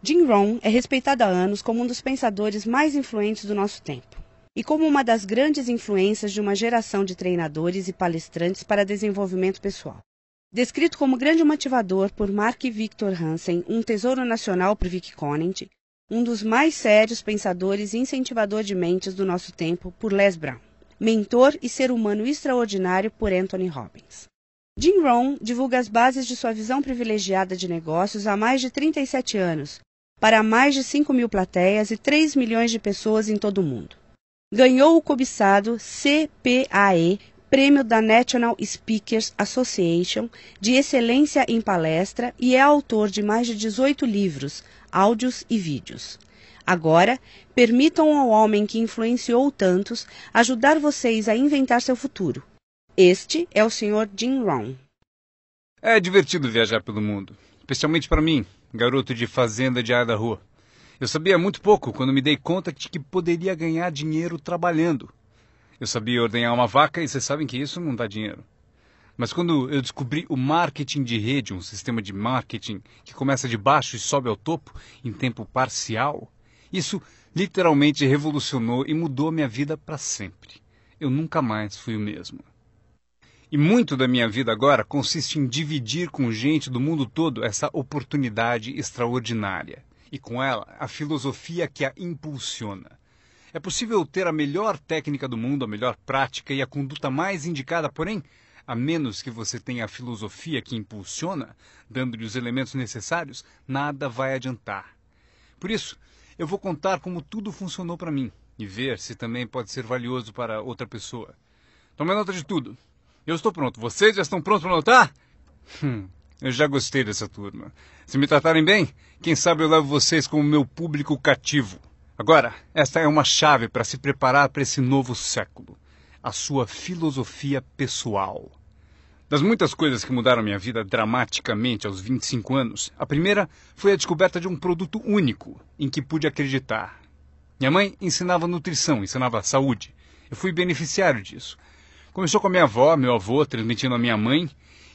Jim Rohn é respeitado há anos como um dos pensadores mais influentes do nosso tempo e como uma das grandes influências de uma geração de treinadores e palestrantes para desenvolvimento pessoal. Descrito como grande motivador por Mark Victor Hansen, um tesouro nacional por Vic Conant, um dos mais sérios pensadores e incentivador de mentes do nosso tempo por Les Brown, mentor e ser humano extraordinário por Anthony Robbins. Jim Rohn divulga as bases de sua visão privilegiada de negócios há mais de 37 anos, para mais de 5.000 plateias e 3 milhões de pessoas em todo o mundo. Ganhou o cobiçado CPAE, Prêmio da National Speakers Association de Excelência em Palestra e é autor de mais de 18 livros, áudios e vídeos. Agora, permitam ao homem que influenciou tantos ajudar vocês a inventar seu futuro. Este é o Sr. Jim Rohn. É divertido viajar pelo mundo, especialmente para mim, garoto de fazenda de Idaho. Eu sabia muito pouco quando me dei conta de que poderia ganhar dinheiro trabalhando. Eu sabia ordenhar uma vaca e vocês sabem que isso não dá dinheiro. Mas quando eu descobri o marketing de rede, um sistema de marketing que começa de baixo e sobe ao topo em tempo parcial, isso literalmente revolucionou e mudou a minha vida para sempre. Eu nunca mais fui o mesmo. E muito da minha vida agora consiste em dividir com gente do mundo todo essa oportunidade extraordinária. E com ela, a filosofia que a impulsiona. É possível ter a melhor técnica do mundo, a melhor prática e a conduta mais indicada, porém, a menos que você tenha a filosofia que impulsiona, dando-lhe os elementos necessários, nada vai adiantar. Por isso, eu vou contar como tudo funcionou para mim e ver se também pode ser valioso para outra pessoa. Tome nota de tudo. Eu estou pronto. Vocês já estão prontos para anotar? Eu já gostei dessa turma. Se me tratarem bem, quem sabe eu levo vocês como meu público cativo. Agora, esta é uma chave para se preparar para esse novo século. A sua filosofia pessoal. Das muitas coisas que mudaram minha vida dramaticamente aos 25 anos, a primeira foi a descoberta de um produto único em que pude acreditar. Minha mãe ensinava nutrição, ensinava saúde. Eu fui beneficiário disso. Começou com a minha avó, meu avô, transmitindo a minha mãe,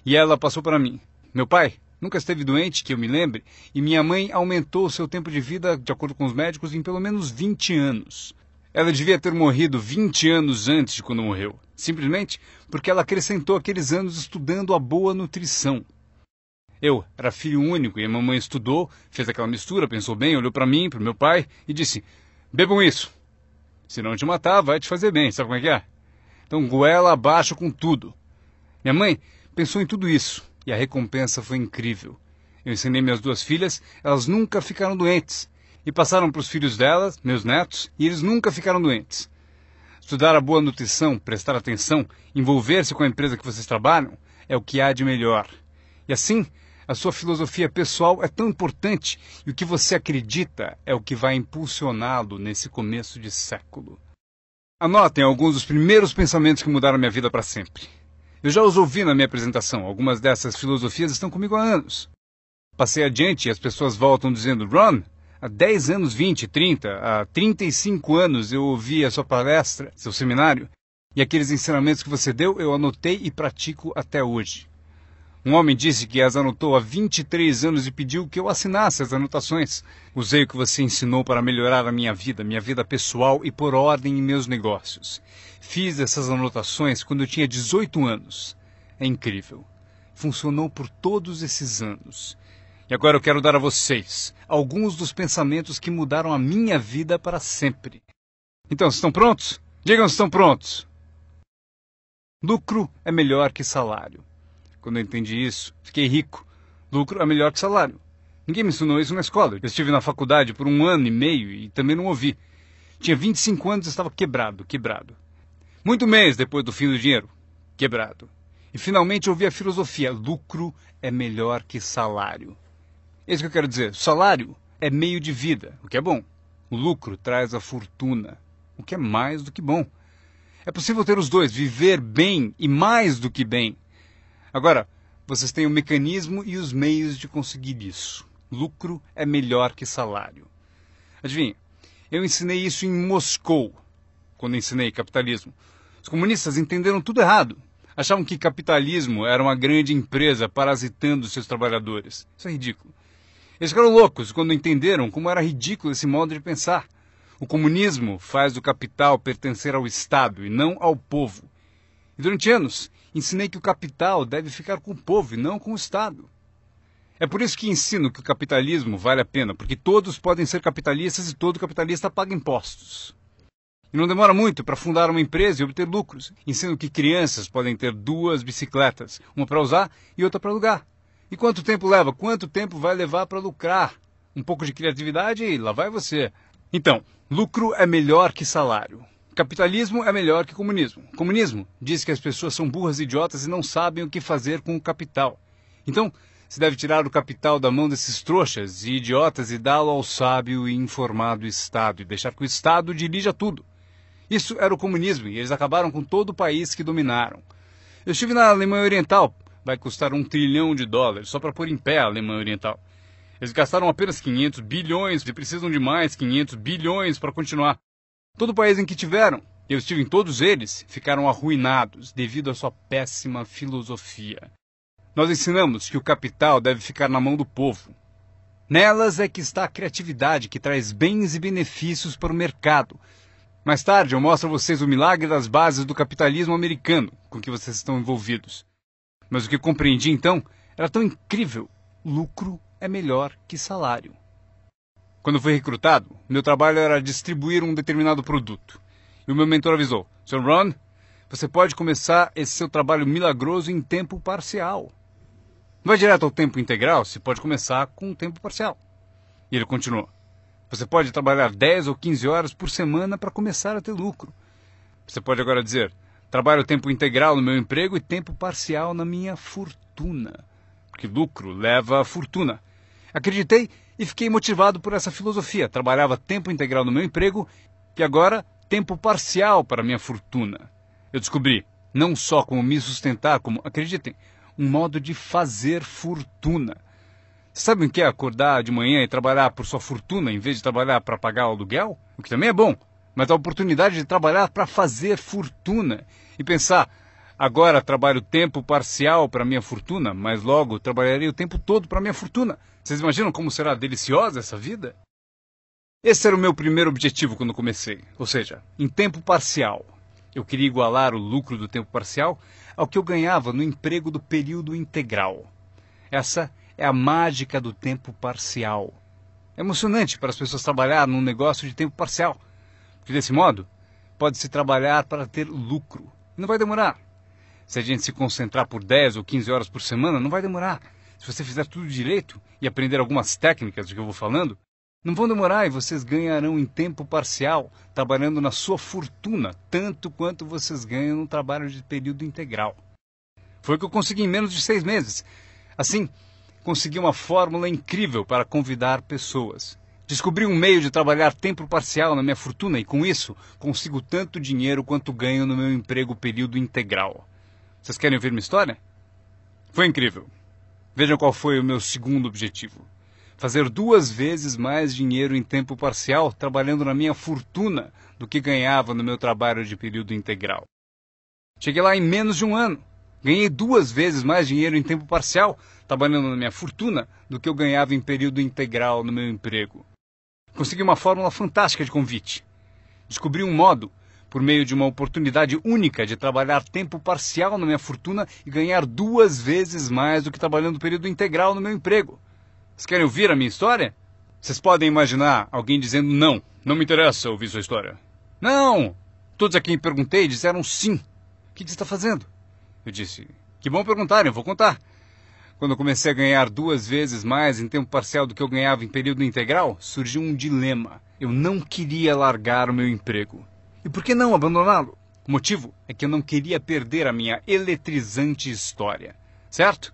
e ela passou para mim. Meu pai nunca esteve doente, que eu me lembre, e minha mãe aumentou o seu tempo de vida, de acordo com os médicos, em pelo menos 20 anos. Ela devia ter morrido 20 anos antes de quando morreu, simplesmente porque ela acrescentou aqueles anos estudando a boa nutrição. Eu era filho único e a mamãe estudou, fez aquela mistura, pensou bem, olhou para mim, para o meu pai e disse: bebam isso. Se não te matar, vai te fazer bem, sabe como é que é? Então goela abaixo com tudo. Minha mãe pensou em tudo isso e a recompensa foi incrível. Eu ensinei minhas duas filhas, elas nunca ficaram doentes. E passaram para os filhos delas, meus netos, e eles nunca ficaram doentes. Estudar a boa nutrição, prestar atenção, envolver-se com a empresa que vocês trabalham, é o que há de melhor. E assim, a sua filosofia pessoal é tão importante e o que você acredita é o que vai impulsioná-lo nesse começo de século. Anotem alguns dos primeiros pensamentos que mudaram minha vida para sempre. Eu já os ouvi na minha apresentação, algumas dessas filosofias estão comigo há anos. Passei adiante e as pessoas voltam dizendo: Ron, há 10 anos, 20, 30, há 35 anos eu ouvi a sua palestra, seu seminário, e aqueles ensinamentos que você deu eu anotei e pratico até hoje. Um homem disse que as anotou há 23 anos e pediu que eu assinasse as anotações. Usei o que você ensinou para melhorar a minha vida pessoal e pôr ordem em meus negócios. Fiz essas anotações quando eu tinha 18 anos. É incrível. Funcionou por todos esses anos. E agora eu quero dar a vocês alguns dos pensamentos que mudaram a minha vida para sempre. Então, estão prontos? Digam se estão prontos. Lucro é melhor que salário. Quando eu entendi isso, fiquei rico. Lucro é melhor que salário. Ninguém me ensinou isso na escola. Eu estive na faculdade por 1 ano e meio e também não ouvi. Tinha 25 anos e estava quebrado. Muito mês depois do fim do dinheiro. Quebrado. E finalmente ouvi a filosofia: lucro é melhor que salário. É isso que eu quero dizer. Salário é meio de vida, o que é bom. O lucro traz a fortuna, o que é mais do que bom. É possível ter os dois, viver bem e mais do que bem. Agora, vocês têm o mecanismo e os meios de conseguir isso. Lucro é melhor que salário. Adivinha, eu ensinei isso em Moscou, quando ensinei capitalismo. Os comunistas entenderam tudo errado. Achavam que capitalismo era uma grande empresa parasitando seus trabalhadores. Isso é ridículo. Eles ficaram loucos quando entenderam como era ridículo esse modo de pensar. O comunismo faz o capital pertencer ao Estado e não ao povo. E durante anos, ensinei que o capital deve ficar com o povo e não com o Estado. É por isso que ensino que o capitalismo vale a pena, porque todos podem ser capitalistas e todo capitalista paga impostos. E não demora muito para fundar uma empresa e obter lucros. Ensino que crianças podem ter 2 bicicletas, uma para usar e outra para alugar. E quanto tempo leva? Quanto tempo vai levar para lucrar? Um pouco de criatividade e lá vai você. Então, lucro é melhor que salário. Capitalismo é melhor que comunismo. Comunismo diz que as pessoas são burras e idiotas e não sabem o que fazer com o capital. Então, se deve tirar o capital da mão desses trouxas e idiotas e dá-lo ao sábio e informado Estado e deixar que o Estado dirija tudo. Isso era o comunismo e eles acabaram com todo o país que dominaram. Eu estive na Alemanha Oriental. Vai custar $1 trilhão só para pôr em pé a Alemanha Oriental. Eles gastaram apenas 500 bilhões e precisam de mais 500 bilhões para continuar. Todo o país em que tiveram, eu estive em todos eles, ficaram arruinados devido à sua péssima filosofia. Nós ensinamos que o capital deve ficar na mão do povo. Nelas é que está a criatividade que traz bens e benefícios para o mercado. Mais tarde eu mostro a vocês o milagre das bases do capitalismo americano com que vocês estão envolvidos. Mas o que compreendi então era tão incrível. Lucro é melhor que salário. Quando fui recrutado, meu trabalho era distribuir um determinado produto. E o meu mentor avisou: Sr. Ron, você pode começar esse seu trabalho milagroso em tempo parcial. Não vai direto ao tempo integral, você pode começar com um tempo parcial. E ele continuou: você pode trabalhar 10 ou 15 horas por semana para começar a ter lucro. Você pode agora dizer: trabalho tempo integral no meu emprego e tempo parcial na minha fortuna. Porque lucro leva a fortuna. Acreditei e fiquei motivado por essa filosofia. Trabalhava tempo integral no meu emprego e agora tempo parcial para a minha fortuna. Eu descobri não só como me sustentar, como, acreditem, um modo de fazer fortuna. Sabe o que é acordar de manhã e trabalhar por sua fortuna em vez de trabalhar para pagar o aluguel? O que também é bom, mas a oportunidade de trabalhar para fazer fortuna e pensar: agora trabalho tempo parcial para minha fortuna, mas logo trabalharei o tempo todo para minha fortuna. Vocês imaginam como será deliciosa essa vida? Esse era o meu primeiro objetivo quando comecei, ou seja, em tempo parcial. Eu queria igualar o lucro do tempo parcial ao que eu ganhava no emprego do período integral. Essa é a mágica do tempo parcial. É emocionante para as pessoas trabalhar num negócio de tempo parcial, porque desse modo pode-se trabalhar para ter lucro. E não vai demorar. Se a gente se concentrar por 10 ou 15 horas por semana, não vai demorar. Se você fizer tudo direito e aprender algumas técnicas do que eu vou falando, não vão demorar e vocês ganharão em tempo parcial, trabalhando na sua fortuna, tanto quanto vocês ganham no trabalho de período integral. Foi o que eu consegui em menos de 6 meses. Assim, consegui uma fórmula incrível para convidar pessoas. Descobri um meio de trabalhar tempo parcial na minha fortuna e, com isso, consigo tanto dinheiro quanto ganho no meu emprego período integral. Vocês querem ouvir minha história? Foi incrível. Vejam qual foi o meu segundo objetivo. Fazer 2 vezes mais dinheiro em tempo parcial trabalhando na minha fortuna do que ganhava no meu trabalho de período integral. Cheguei lá em menos de um ano. Ganhei 2 vezes mais dinheiro em tempo parcial trabalhando na minha fortuna do que eu ganhava em período integral no meu emprego. Consegui uma fórmula fantástica de convite. Descobri um modo, por meio de uma oportunidade única de trabalhar tempo parcial na minha fortuna e ganhar 2 vezes mais do que trabalhando período integral no meu emprego. Vocês querem ouvir a minha história? Vocês podem imaginar alguém dizendo: não me interessa ouvir sua história. Não! Todos a quem perguntei disseram sim. O que você está fazendo? Eu disse: que bom perguntarem, eu vou contar. Quando eu comecei a ganhar 2 vezes mais em tempo parcial do que eu ganhava em período integral, surgiu um dilema. Eu não queria largar o meu emprego. E por que não abandoná-lo? O motivo é que eu não queria perder a minha eletrizante história. Certo?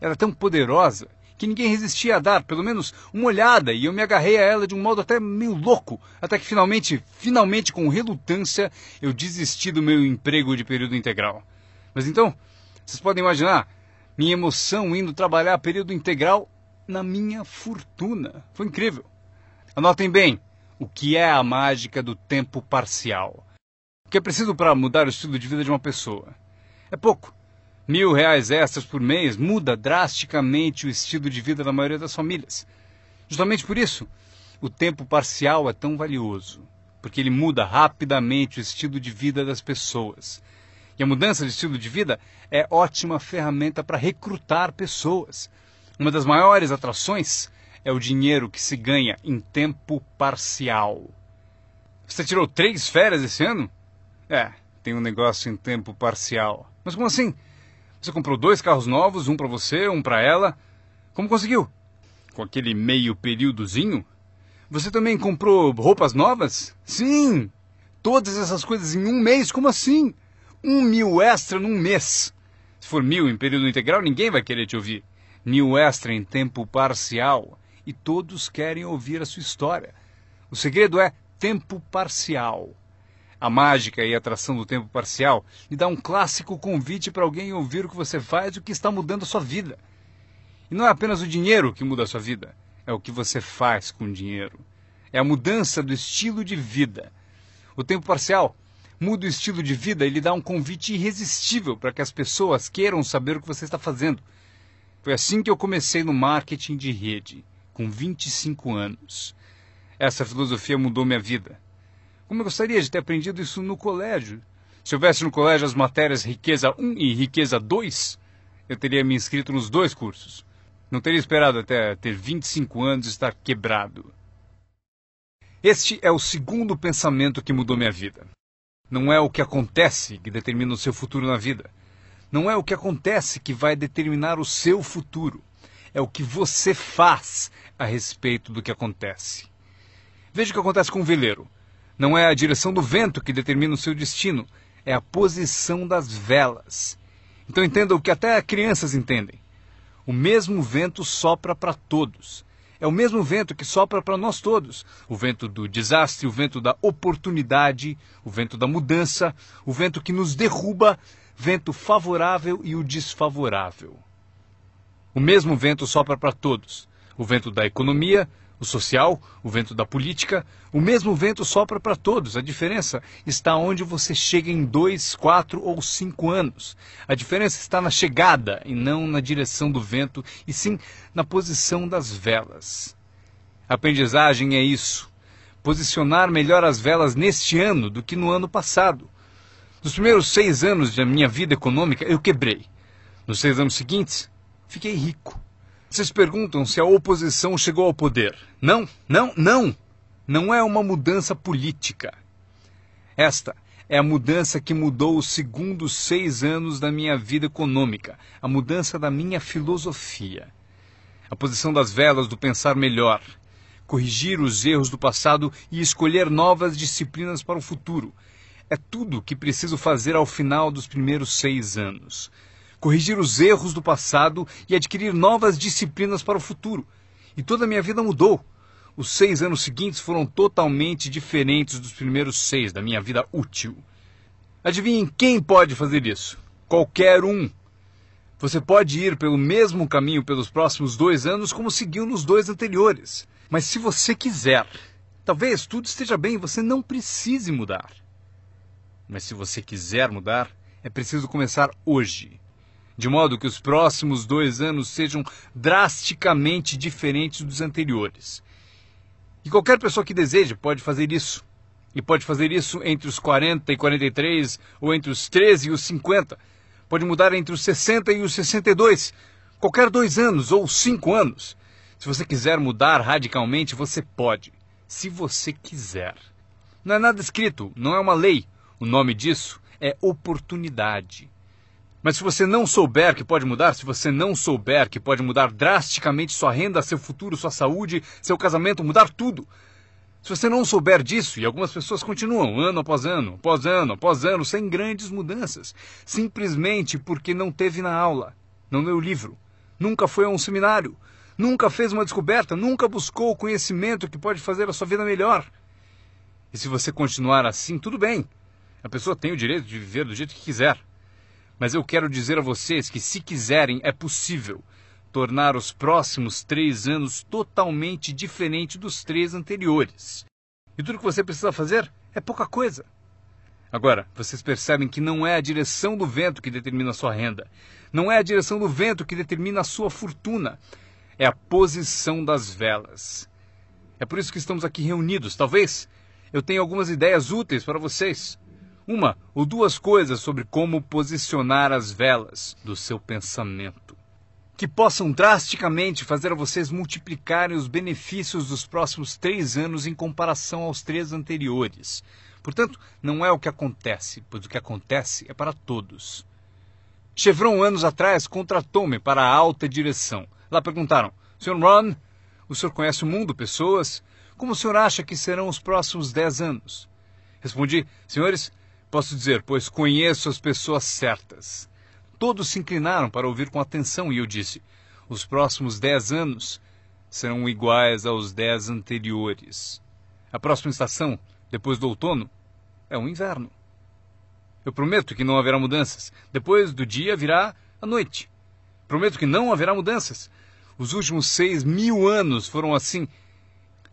Ela é tão poderosa que ninguém resistia a dar pelo menos uma olhada e eu me agarrei a ela de um modo até meio louco, até que finalmente com relutância, eu desisti do meu emprego de período integral. Mas então, vocês podem imaginar minha emoção indo trabalhar período integral na minha fortuna. Foi incrível. Anotem bem o que é a mágica do tempo parcial. O que é preciso para mudar o estilo de vida de uma pessoa? É pouco. R$1.000 extras por mês muda drasticamente o estilo de vida da maioria das famílias. Justamente por isso, o tempo parcial é tão valioso, porque ele muda rapidamente o estilo de vida das pessoas. E a mudança de estilo de vida é ótima ferramenta para recrutar pessoas. Uma das maiores atrações é o dinheiro que se ganha em tempo parcial. Você tirou 3 férias esse ano? Tem um negócio em tempo parcial. Mas como assim? Você comprou 2 carros novos, um para você, um para ela. Como conseguiu? Com aquele meio períodozinho? Você também comprou roupas novas? Sim! Todas essas coisas em um mês? Como assim? 1.000 extra num mês. Se for 1.000 em período integral, ninguém vai querer te ouvir. 1.000 extra em tempo parcial. E todos querem ouvir a sua história. O segredo é tempo parcial. A mágica e a atração do tempo parcial lhe dá um clássico convite para alguém ouvir o que você faz e o que está mudando a sua vida. E não é apenas o dinheiro que muda a sua vida, é o que você faz com o dinheiro. É a mudança do estilo de vida. O tempo parcial muda o estilo de vida e lhe dá um convite irresistível para que as pessoas queiram saber o que você está fazendo. Foi assim que eu comecei no marketing de rede, com 25 anos. Essa filosofia mudou minha vida. Como eu gostaria de ter aprendido isso no colégio. Se houvesse no colégio as matérias Riqueza 1 e Riqueza 2, eu teria me inscrito nos 2 cursos. Não teria esperado até ter 25 anos e estar quebrado. Este é o segundo pensamento que mudou minha vida. Não é o que acontece que determina o seu futuro na vida. Não é o que acontece que vai determinar o seu futuro. É o que você faz a respeito do que acontece. Veja o que acontece com o veleiro. Não é a direção do vento que determina o seu destino, é a posição das velas. Então entenda o que até crianças entendem. O mesmo vento sopra para todos. É o mesmo vento que sopra para nós todos. O vento do desastre, o vento da oportunidade, o vento da mudança, o vento que nos derruba, vento favorável e o desfavorável. O mesmo vento sopra para todos. O vento da economia, o social, o vento da política, o mesmo vento sopra para todos. A diferença está onde você chega em 2, 4 ou 5 anos. A diferença está na chegada e não na direção do vento, e sim na posição das velas. A aprendizagem é isso. Posicionar melhor as velas neste ano do que no ano passado. Nos primeiros 6 anos da minha vida econômica, eu quebrei. Nos 6 anos seguintes, fiquei rico. Vocês perguntam se a oposição chegou ao poder. Não. Não é uma mudança política. Esta é a mudança que mudou os segundos 6 anos da minha vida econômica. A mudança da minha filosofia. A posição das velas do pensar melhor. Corrigir os erros do passado e escolher novas disciplinas para o futuro. É tudo o que preciso fazer ao final dos primeiros 6 anos. Corrigir os erros do passado e adquirir novas disciplinas para o futuro. E toda a minha vida mudou. Os 6 anos seguintes foram totalmente diferentes dos primeiros 6 da minha vida útil. Adivinhem quem pode fazer isso? Qualquer um. Você pode ir pelo mesmo caminho pelos próximos 2 anos como seguiu nos 2 anteriores. Mas se você quiser, talvez tudo esteja bem e você não precise mudar. Mas se você quiser mudar, é preciso começar hoje. De modo que os próximos 2 anos sejam drasticamente diferentes dos anteriores. E qualquer pessoa que deseje pode fazer isso. E pode fazer isso entre os 40 e 43, ou entre os 13 e os 50. Pode mudar entre os 60 e os 62. Qualquer 2 anos ou 5 anos. Se você quiser mudar radicalmente, você pode. Se você quiser. Não é nada escrito, não é uma lei. O nome disso é oportunidade. Mas se você não souber que pode mudar, se você não souber que pode mudar drasticamente sua renda, seu futuro, sua saúde, seu casamento, mudar tudo. Se você não souber disso, e algumas pessoas continuam ano após ano, após ano, após ano, sem grandes mudanças, simplesmente porque não teve na aula, não leu o livro, nunca foi a um seminário, nunca fez uma descoberta, nunca buscou o conhecimento que pode fazer a sua vida melhor. E se você continuar assim, tudo bem. A pessoa tem o direito de viver do jeito que quiser. Mas eu quero dizer a vocês que, se quiserem, é possível tornar os próximos 3 anos totalmente diferente dos 3 anteriores. E tudo que você precisa fazer é pouca coisa. Agora, vocês percebem que não é a direção do vento que determina a sua renda. Não é a direção do vento que determina a sua fortuna. é a posição das velas. É por isso que estamos aqui reunidos. Talvez eu tenha algumas ideias úteis para vocês. Uma ou duas coisas sobre como posicionar as velas do seu pensamento, que possam drasticamente fazer a vocês multiplicarem os benefícios dos próximos 3 anos em comparação aos 3 anteriores. Portanto, não é o que acontece, pois o que acontece é para todos. Chevron, anos atrás, contratou-me para a alta direção. Lá perguntaram: Sr. Ron, o senhor conhece o mundo, pessoas? Como o senhor acha que serão os próximos 10 anos? Respondi: senhores, posso dizer, pois conheço as pessoas certas. Todos se inclinaram para ouvir com atenção e eu disse: os próximos 10 anos serão iguais aos 10 anteriores. A próxima estação, depois do outono, é o inverno. Eu prometo que não haverá mudanças. Depois do dia virá a noite. Prometo que não haverá mudanças. Os últimos 6.000 anos foram assim.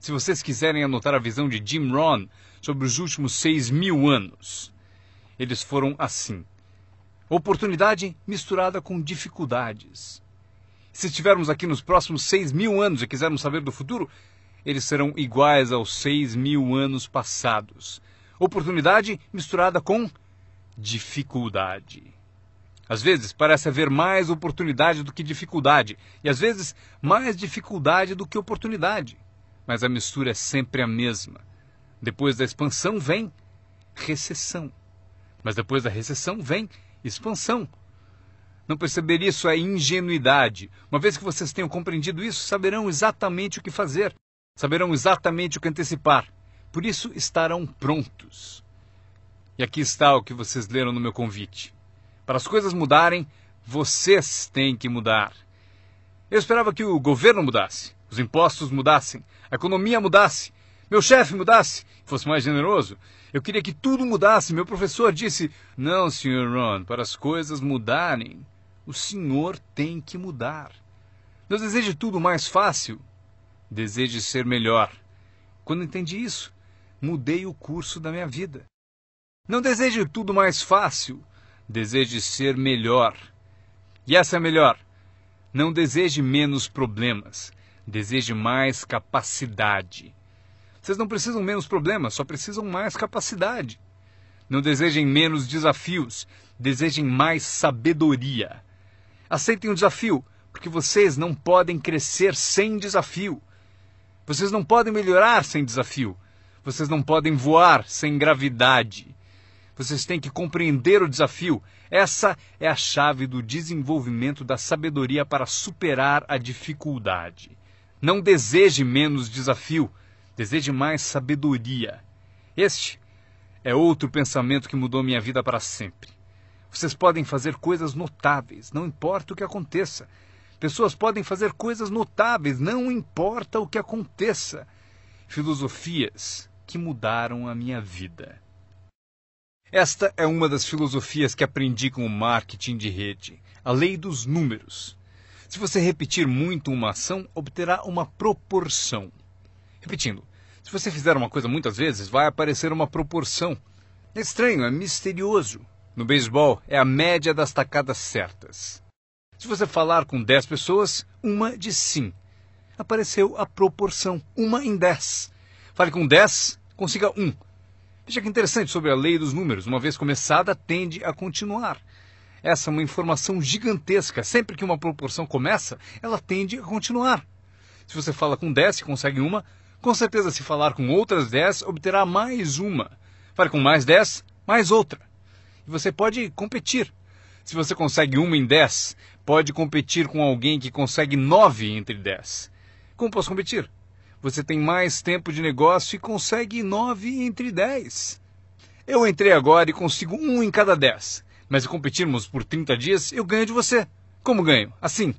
Se vocês quiserem anotar a visão de Jim Rohn sobre os últimos 6.000 anos, eles foram assim. Oportunidade misturada com dificuldades. Se estivermos aqui nos próximos 6.000 anos e quisermos saber do futuro, eles serão iguais aos 6.000 anos passados. Oportunidade misturada com dificuldade. Às vezes parece haver mais oportunidade do que dificuldade, e às vezes mais dificuldade do que oportunidade. Mas a mistura é sempre a mesma. Depois da expansão vem recessão. Mas depois da recessão vem expansão. Não perceber isso é ingenuidade. Uma vez que vocês tenham compreendido isso, saberão exatamente o que fazer. Saberão exatamente o que antecipar. Por isso estarão prontos. E aqui está o que vocês leram no meu convite. Para as coisas mudarem, vocês têm que mudar. Eu esperava que o governo mudasse, os impostos mudassem, a economia mudasse, meu chefe mudasse, fosse mais generoso. Eu queria que tudo mudasse. Meu professor disse: não, Sr. Ron, para as coisas mudarem, o senhor tem que mudar. Não deseje tudo mais fácil, deseje ser melhor. Quando entendi isso, mudei o curso da minha vida. Não deseje tudo mais fácil, deseje ser melhor. E essa é melhor. Não deseje menos problemas, deseje mais capacidade. Vocês não precisam menos problemas, só precisam mais capacidade. Não desejem menos desafios, desejem mais sabedoria. Aceitem o desafio, porque vocês não podem crescer sem desafio. Vocês não podem melhorar sem desafio. Vocês não podem voar sem gravidade. Vocês têm que compreender o desafio. Essa é a chave do desenvolvimento da sabedoria para superar a dificuldade. Não deseje menos desafio, deseje mais sabedoria. Este é outro pensamento que mudou minha vida para sempre. Vocês podem fazer coisas notáveis, não importa o que aconteça. Pessoas podem fazer coisas notáveis, não importa o que aconteça. Filosofias que mudaram a minha vida. Esta é uma das filosofias que aprendi com o marketing de rede, a lei dos números. Se você repetir muito uma ação, obterá uma proporção. Repetindo, se você fizer uma coisa muitas vezes, vai aparecer uma proporção. É estranho, é misterioso. No beisebol, é a média das tacadas certas. Se você falar com 10 pessoas, uma diz sim. Apareceu a proporção, 1 em 10. Fale com 10, consiga 1. Veja que interessante sobre a lei dos números. Uma vez começada, tende a continuar. Essa é uma informação gigantesca. Sempre que uma proporção começa, ela tende a continuar. Se você fala com 10 e consegue uma, com certeza se falar com outras 10, obterá mais uma. Fale com mais 10, mais outra. E você pode competir. Se você consegue 1 em 10, pode competir com alguém que consegue 9 entre 10. Como posso competir? Você tem mais tempo de negócio e consegue 9 entre 10. Eu entrei agora e consigo 1 em cada 10. Mas se competirmos por 30 dias, eu ganho de você. Como ganho? Assim.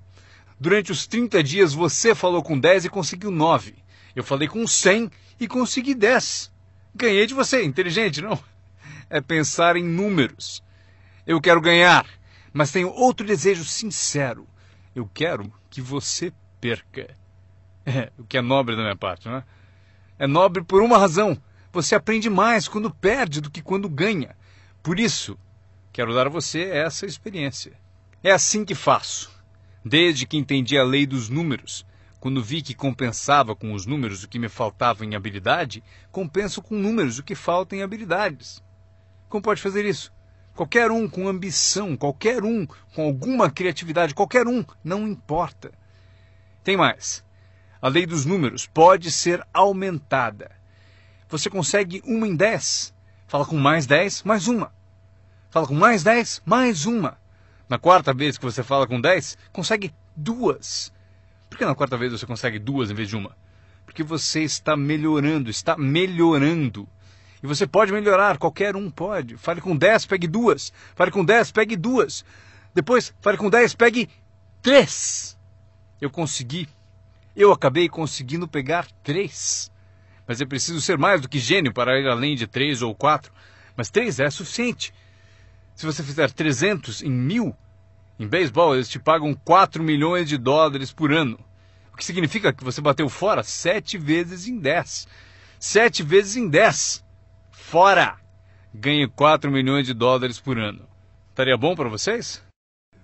Durante os 30 dias você falou com 10 e conseguiu 9. Eu falei com 100 e consegui 10. Ganhei de você. Inteligente, não? É pensar em números. Eu quero ganhar, mas tenho outro desejo sincero. Eu quero que você perca. O que é nobre da minha parte, não é? É nobre por uma razão. Você aprende mais quando perde do que quando ganha. Por isso, quero dar a você essa experiência. É assim que faço. Desde que entendi a lei dos números, Quando vi que compensava com os números o que me faltava em habilidade, compenso com números o que falta em habilidades. Como pode fazer isso? Qualquer um com ambição, qualquer um com alguma criatividade, qualquer um, não importa. Tem mais. A lei dos números pode ser aumentada. Você consegue 1 em 10. Fala com mais 10, mais uma. Fala com mais 10, mais uma. Na quarta vez que você fala com 10, consegue 2. Por que na quarta vez você consegue 2 em vez de uma? Porque você está melhorando, está melhorando. E você pode melhorar, qualquer um pode. Fale com 10, pegue 2. Fale com 10, pegue 2. Depois, fale com 10, pegue 3. Eu consegui. Eu acabei conseguindo pegar 3. Mas é preciso ser mais do que gênio para ir além de 3 ou 4. Mas 3 é suficiente. Se você fizer 300 em 1000, em beisebol eles te pagam 4 milhões de dólares por ano. O que significa que você bateu fora 7 vezes em 10. 7 vezes em 10. Fora! Ganhe 4 milhões de dólares por ano. Estaria bom para vocês?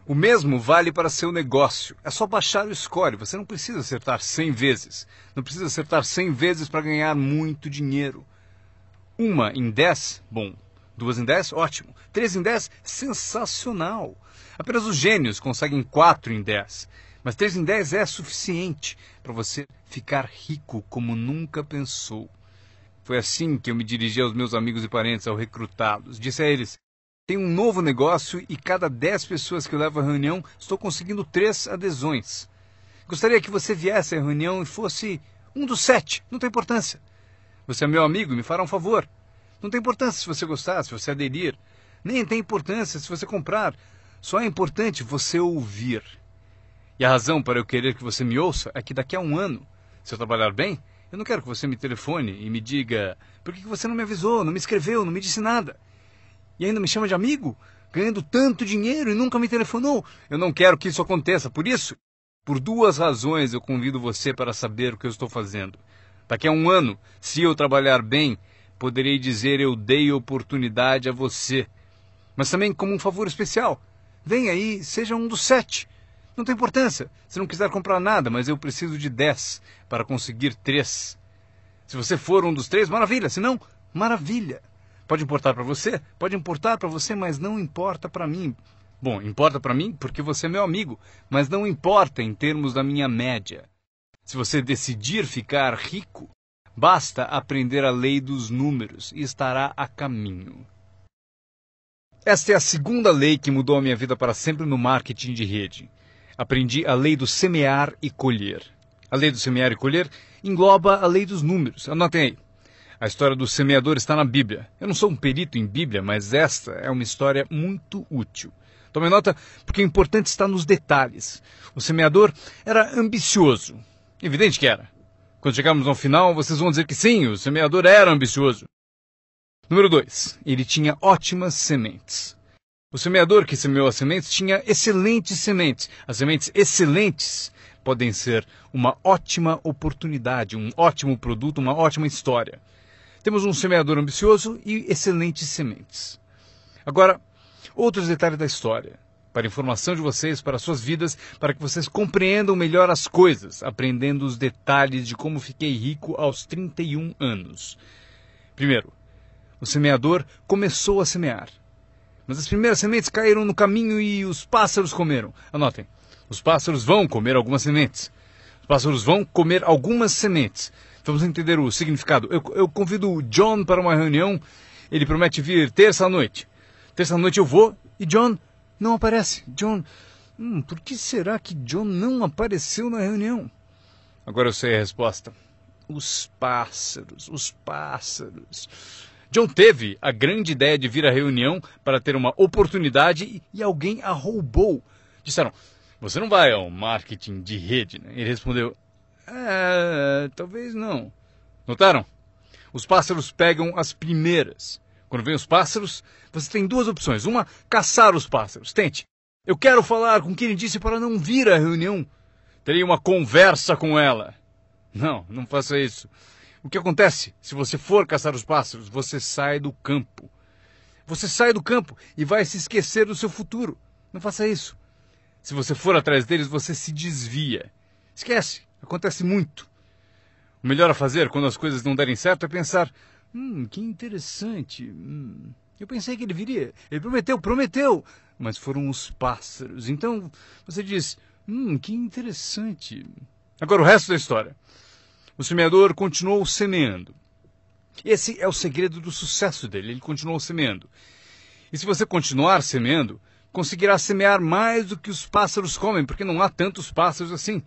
O mesmo vale para seu negócio. É só baixar o score. Você não precisa acertar 100 vezes. Não precisa acertar 100 vezes para ganhar muito dinheiro. 1 em 10, bom. 2 em 10, ótimo. 3 em 10, sensacional. Apenas os gênios conseguem 4 em 10. Mas 3 em 10 é suficiente para você ficar rico como nunca pensou. Foi assim que eu me dirigi aos meus amigos e parentes ao recrutá-los. Disse a eles: tenho um novo negócio e cada 10 pessoas que eu levo à reunião, estou conseguindo 3 adesões. Gostaria que você viesse à reunião e fosse um dos 7. Não tem importância. Você é meu amigo e me fará um favor. Não tem importância se você gostar, se você aderir. Nem tem importância se você comprar. Só é importante você ouvir. E a razão para eu querer que você me ouça é que daqui a um ano, se eu trabalhar bem, eu não quero que você me telefone e me diga: por que você não me avisou, não me escreveu, não me disse nada? E ainda me chama de amigo, ganhando tanto dinheiro e nunca me telefonou. Eu não quero que isso aconteça. Por isso, por 2 razões eu convido você para saber o que eu estou fazendo. Daqui a um ano, se eu trabalhar bem, poderei dizer: eu dei oportunidade a você. Mas também como um favor especial. Venha aí, seja um dos 7. Não tem importância se não quiser comprar nada, mas eu preciso de 10 para conseguir 3. Se você for um dos 3, maravilha. Se não, maravilha. Pode importar para você? Pode importar para você, mas não importa para mim. Bom, importa para mim porque você é meu amigo, mas não importa em termos da minha média. Se você decidir ficar rico, basta aprender a lei dos números e estará a caminho. Esta é a segunda lei que mudou a minha vida para sempre no marketing de rede. Aprendi a lei do semear e colher. A lei do semear e colher engloba a lei dos números. Anotem aí. A história do semeador está na Bíblia. Eu não sou um perito em Bíblia, mas esta é uma história muito útil. Tome nota, porque o importante está nos detalhes. O semeador era ambicioso. Evidente que era. Quando chegarmos ao final, vocês vão dizer que sim, o semeador era ambicioso. Número 2. Ele tinha ótimas sementes. O semeador que semeou as sementes tinha excelentes sementes. As sementes excelentes podem ser uma ótima oportunidade, um ótimo produto, uma ótima história. Temos um semeador ambicioso e excelentes sementes. Agora, outros detalhes da história. Para informação de vocês, para suas vidas, para que vocês compreendam melhor as coisas, aprendendo os detalhes de como fiquei rico aos 31 anos. Primeiro, o semeador começou a semear. Mas as primeiras sementes caíram no caminho e os pássaros comeram. Anotem, os pássaros vão comer algumas sementes. Os pássaros vão comer algumas sementes. Vamos entender o significado. Eu convido o John para uma reunião. Ele promete vir terça-noite. Terça-noite eu vou e John não aparece. John, por que será que John não apareceu na reunião? Agora eu sei a resposta. Os pássaros, os pássaros. John teve a grande ideia de vir à reunião para ter uma oportunidade e alguém a roubou. Disseram: você não vai ao marketing de rede, né? Ele respondeu: talvez não. Notaram? Os pássaros pegam as primeiras. Quando vem os pássaros, você tem 2 opções. Uma, caçar os pássaros. Tente. Eu quero falar com quem ele disse para não vir à reunião. Terei uma conversa com ela. Não faça isso. O que acontece? Se você for caçar os pássaros, você sai do campo. Você sai do campo e vai se esquecer do seu futuro. Não faça isso. Se você for atrás deles, você se desvia. Esquece. Acontece muito. O melhor a fazer quando as coisas não derem certo é pensar, que interessante. Eu pensei que ele viria. Ele prometeu. Mas foram os pássaros. Então você diz, que interessante. Agora o resto da história. O semeador continuou semeando. Esse é o segredo do sucesso dele. Ele continuou semeando. E se você continuar semeando, conseguirá semear mais do que os pássaros comem, porque não há tantos pássaros assim.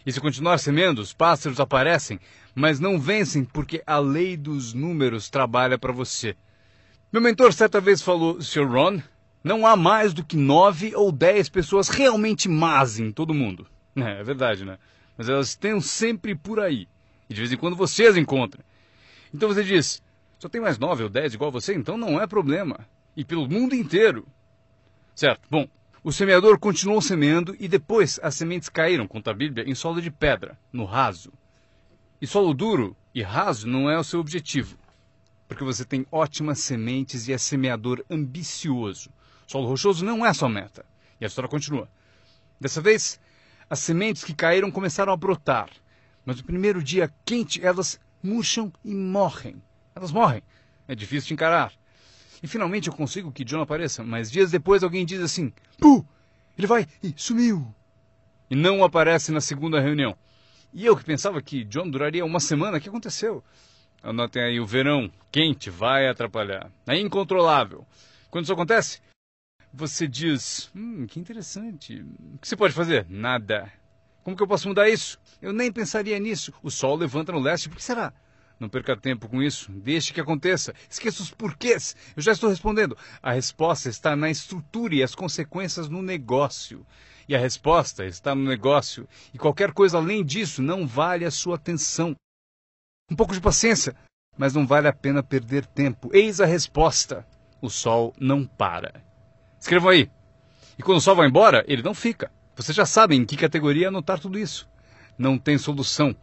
E se continuar semeando, os pássaros aparecem, mas não vencem porque a lei dos números trabalha para você. Meu mentor certa vez falou, Sr. Ron, não há mais do que 9 ou 10 pessoas realmente más em todo mundo. É verdade, né? Mas elas estão sempre por aí. E de vez em quando você as encontra. Então você diz, só tem mais 9 ou 10 igual você, então não é problema. E pelo mundo inteiro. Certo, bom. O semeador continuou semeando e depois as sementes caíram, conta a Bíblia, em solo de pedra, no raso. E solo duro e raso não é o seu objetivo, porque você tem ótimas sementes e é semeador ambicioso. Solo rochoso não é sua meta. E a história continua. Dessa vez, as sementes que caíram começaram a brotar, mas no primeiro dia quente elas murcham e morrem. Elas morrem. É difícil de encarar. E finalmente eu consigo que John apareça, mas dias depois alguém diz assim, Puh, ele vai e sumiu. E não aparece na segunda reunião. E eu que pensava que John duraria uma semana, o que aconteceu? Anotem aí, o verão quente vai atrapalhar. É incontrolável. Quando isso acontece, você diz, que interessante. O que você pode fazer? Nada. Como que eu posso mudar isso? Eu nem pensaria nisso. O sol levanta no leste, por que será? Não perca tempo com isso. Deixe que aconteça. Esqueça os porquês. Eu já estou respondendo. A resposta está na estrutura e as consequências no negócio. E a resposta está no negócio. E qualquer coisa além disso não vale a sua atenção. Um pouco de paciência, mas não vale a pena perder tempo. Eis a resposta. O sol não para. Escrevam aí. E quando o sol vai embora, ele não fica. Vocês já sabem em que categoria anotar tudo isso. Não tem solução.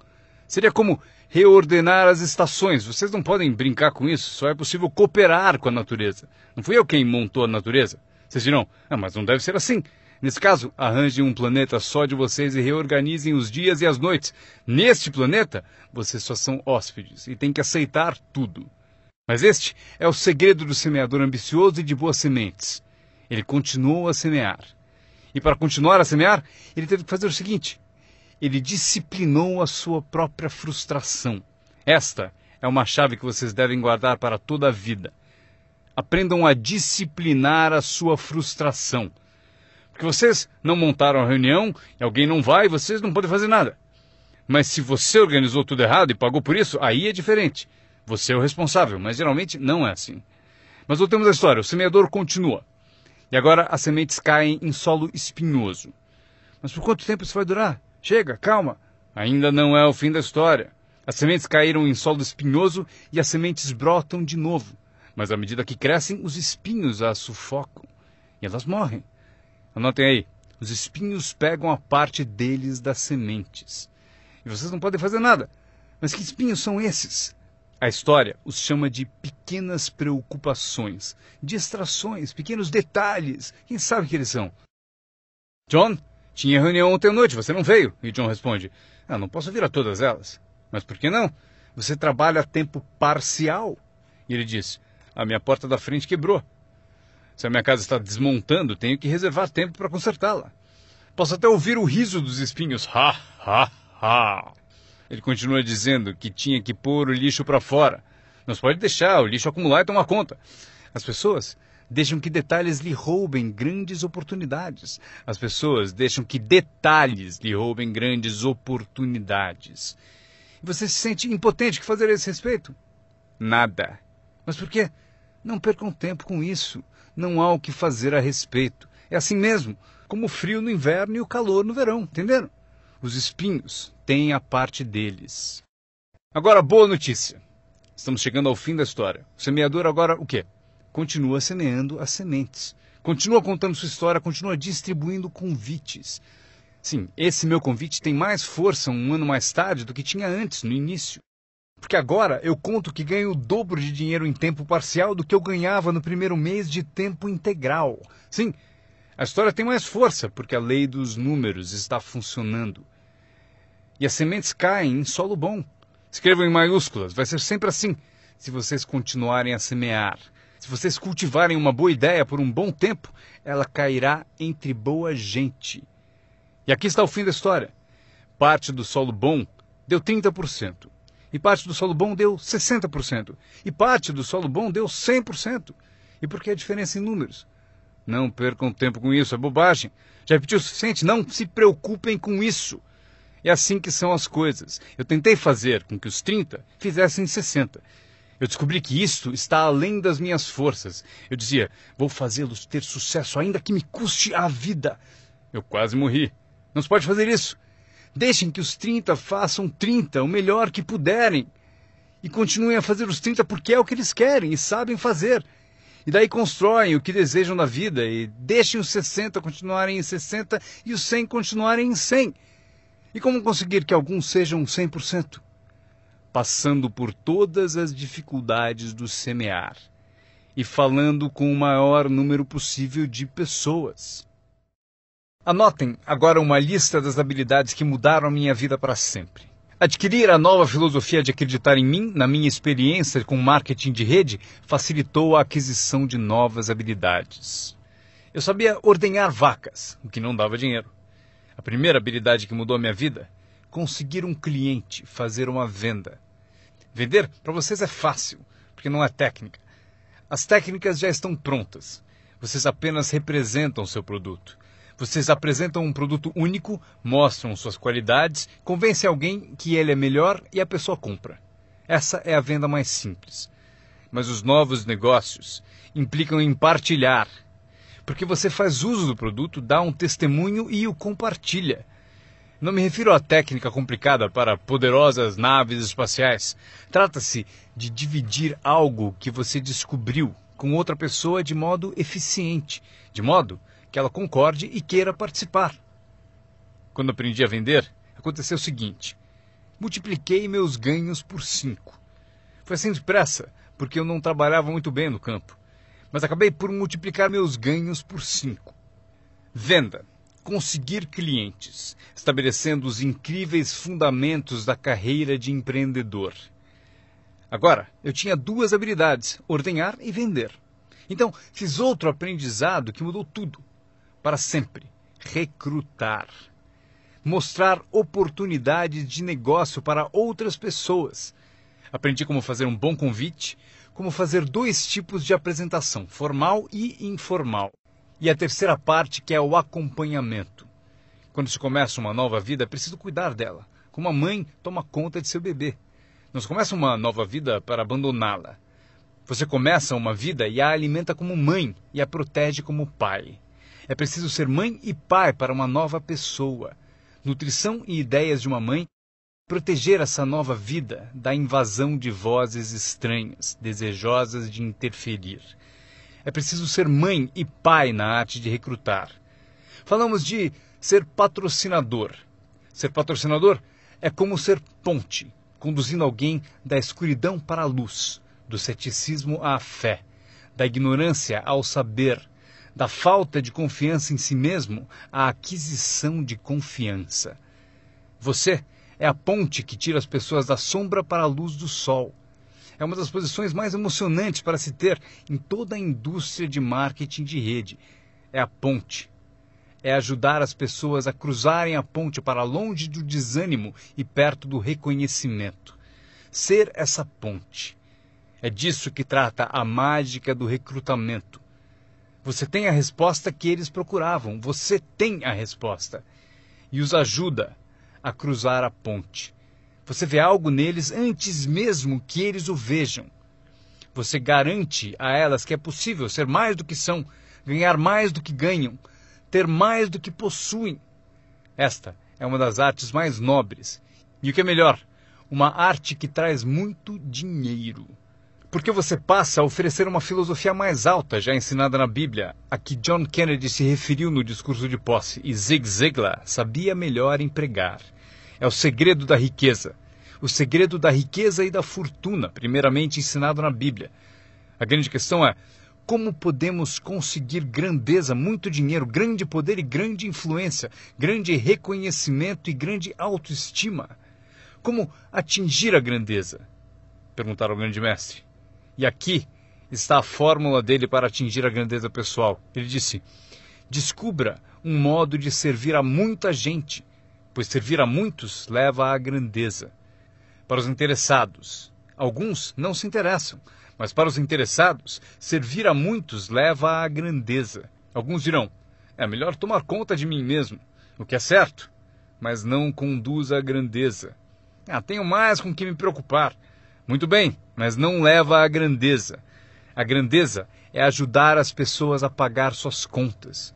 Seria como reordenar as estações. Vocês não podem brincar com isso. Só é possível cooperar com a natureza. Não fui eu quem montou a natureza. Vocês dirão, mas não deve ser assim. Nesse caso, arranjem um planeta só de vocês e reorganizem os dias e as noites. Neste planeta, vocês só são hóspedes e têm que aceitar tudo. Mas este é o segredo do semeador ambicioso e de boas sementes. Ele continuou a semear. E para continuar a semear, ele teve que fazer o seguinte. Ele disciplinou a sua própria frustração. Esta é uma chave que vocês devem guardar para toda a vida. Aprendam a disciplinar a sua frustração. Porque vocês não montaram a reunião, e alguém não vai, vocês não podem fazer nada. Mas se você organizou tudo errado e pagou por isso, aí é diferente. Você é o responsável, mas geralmente não é assim. Mas voltemos à história. O semeador continua. E agora as sementes caem em solo espinhoso. Mas por quanto tempo isso vai durar? Chega, calma. Ainda não é o fim da história. As sementes caíram em solo espinhoso e as sementes brotam de novo. Mas à medida que crescem, os espinhos as sufocam. E elas morrem. Anotem aí. Os espinhos pegam a parte deles das sementes. E vocês não podem fazer nada. Mas que espinhos são esses? A história os chama de pequenas preocupações, distrações, pequenos detalhes. Quem sabe o que eles são? John, tinha reunião ontem à noite, você não veio. E John responde, não posso vir a todas elas. Mas por que não? Você trabalha a tempo parcial. E ele diz, a minha porta da frente quebrou. Se a minha casa está desmontando, tenho que reservar tempo para consertá-la. Posso até ouvir o riso dos espinhos. Ha, ha, ha. Ele continua dizendo que tinha que pôr o lixo para fora. Não se pode deixar o lixo acumular e tomar conta. As pessoas deixam que detalhes lhe roubem grandes oportunidades. As pessoas deixam que detalhes lhe roubem grandes oportunidades. E você se sente impotente. O que fazer a esse respeito? Nada. Mas por quê? Não percam tempo com isso. Não há o que fazer a respeito. É assim mesmo, como o frio no inverno e o calor no verão, entenderam? Os espinhos têm a parte deles. Agora, boa notícia. Estamos chegando ao fim da história. O semeador agora o quê? Continua semeando as sementes. Continua contando sua história, continua distribuindo convites. Sim, esse meu convite tem mais força um ano mais tarde do que tinha antes, no início. Porque agora eu conto que ganho o dobro de dinheiro em tempo parcial do que eu ganhava no primeiro mês de tempo integral. Sim, a história tem mais força porque a lei dos números está funcionando. E as sementes caem em solo bom. Escrevam em maiúsculas, vai ser sempre assim. Se vocês continuarem a semear, se vocês cultivarem uma boa ideia por um bom tempo, ela cairá entre boa gente. E aqui está o fim da história. Parte do solo bom deu 30%. E parte do solo bom deu 60%. E parte do solo bom deu 100%. E por que a diferença em números? Não percam tempo com isso, é bobagem. Já repetiu o suficiente? Não se preocupem com isso. É assim que são as coisas. Eu tentei fazer com que os 30 fizessem 60. Eu descobri que isto está além das minhas forças. Eu dizia, vou fazê-los ter sucesso ainda que me custe a vida. Eu quase morri. Não se pode fazer isso. Deixem que os 30 façam 30, o melhor que puderem. E continuem a fazer os 30 porque é o que eles querem e sabem fazer. E daí constroem o que desejam na vida e deixem os 60 continuarem em 60 e os 100 continuarem em 100. E como conseguir que alguns sejam 100%? Passando por todas as dificuldades do semear e falando com o maior número possível de pessoas. Anotem agora uma lista das habilidades que mudaram a minha vida para sempre. Adquirir a nova filosofia de acreditar em mim, na minha experiência com marketing de rede, facilitou a aquisição de novas habilidades. Eu sabia ordenhar vacas, o que não dava dinheiro. A primeira habilidade que mudou a minha vida, conseguir um cliente, fazer uma venda. Vender para vocês é fácil, porque não é técnica. As técnicas já estão prontas. Vocês apenas representam seu produto. Vocês apresentam um produto único, mostram suas qualidades, convencem alguém que ele é melhor e a pessoa compra. Essa é a venda mais simples. Mas os novos negócios implicam em partilhar. Porque você faz uso do produto, dá um testemunho e o compartilha. Não me refiro à técnica complicada para poderosas naves espaciais. Trata-se de dividir algo que você descobriu com outra pessoa de modo eficiente, de modo que ela concorde e queira participar. Quando aprendi a vender, aconteceu o seguinte. Multipliquei meus ganhos por 5. Foi assim depressa, porque eu não trabalhava muito bem no campo. Mas acabei por multiplicar meus ganhos por 5. Venda. Conseguir clientes, estabelecendo os incríveis fundamentos da carreira de empreendedor. Agora, eu tinha 2 habilidades, ordenhar e vender. Então, fiz outro aprendizado que mudou tudo. Para sempre. Recrutar. Mostrar oportunidades de negócio para outras pessoas. Aprendi como fazer um bom convite, como fazer 2 tipos de apresentação, formal e informal. E a terceira parte, que é o acompanhamento. Quando se começa uma nova vida, é preciso cuidar dela. Como a mãe toma conta de seu bebê. Não se começa uma nova vida para abandoná-la. Você começa uma vida e a alimenta como mãe e a protege como pai. É preciso ser mãe e pai para uma nova pessoa. Nutrição e ideias de uma mãe. Proteger essa nova vida da invasão de vozes estranhas, desejosas de interferir. É preciso ser mãe e pai na arte de recrutar. Falamos de ser patrocinador. Ser patrocinador é como ser ponte, conduzindo alguém da escuridão para a luz, do ceticismo à fé, da ignorância ao saber, da falta de confiança em si mesmo à aquisição de confiança. Você é a ponte que tira as pessoas da sombra para a luz do sol. É uma das posições mais emocionantes para se ter em toda a indústria de marketing de rede. É a ponte. É ajudar as pessoas a cruzarem a ponte para longe do desânimo e perto do reconhecimento. Ser essa ponte. É disso que trata a mágica do recrutamento. Você tem a resposta que eles procuravam. Você tem a resposta. E os ajuda a cruzar a ponte. Você vê algo neles antes mesmo que eles o vejam. Você garante a elas que é possível ser mais do que são, ganhar mais do que ganham, ter mais do que possuem. Esta é uma das artes mais nobres. E o que é melhor, uma arte que traz muito dinheiro. Porque você passa a oferecer uma filosofia mais alta já ensinada na Bíblia, a que John Kennedy se referiu no discurso de posse, e Zig Ziglar sabia melhor empregar. É o segredo da riqueza. O segredo da riqueza e da fortuna, primeiramente ensinado na Bíblia. A grande questão é, Como podemos conseguir grandeza, muito dinheiro, grande poder e grande influência, grande reconhecimento e grande autoestima? Como atingir a grandeza? Perguntaram ao grande mestre. E aqui está a fórmula dele para atingir a grandeza pessoal. Ele disse: descubra um modo de servir a muita gente, pois servir a muitos leva à grandeza. Para os interessados, alguns não se interessam, mas para os interessados, servir a muitos leva à grandeza. Alguns dirão: é melhor tomar conta de mim mesmo, o que é certo, mas não conduz à grandeza. Tenho mais com que me preocupar. Muito bem, mas não leva à grandeza. A grandeza é ajudar as pessoas a pagar suas contas.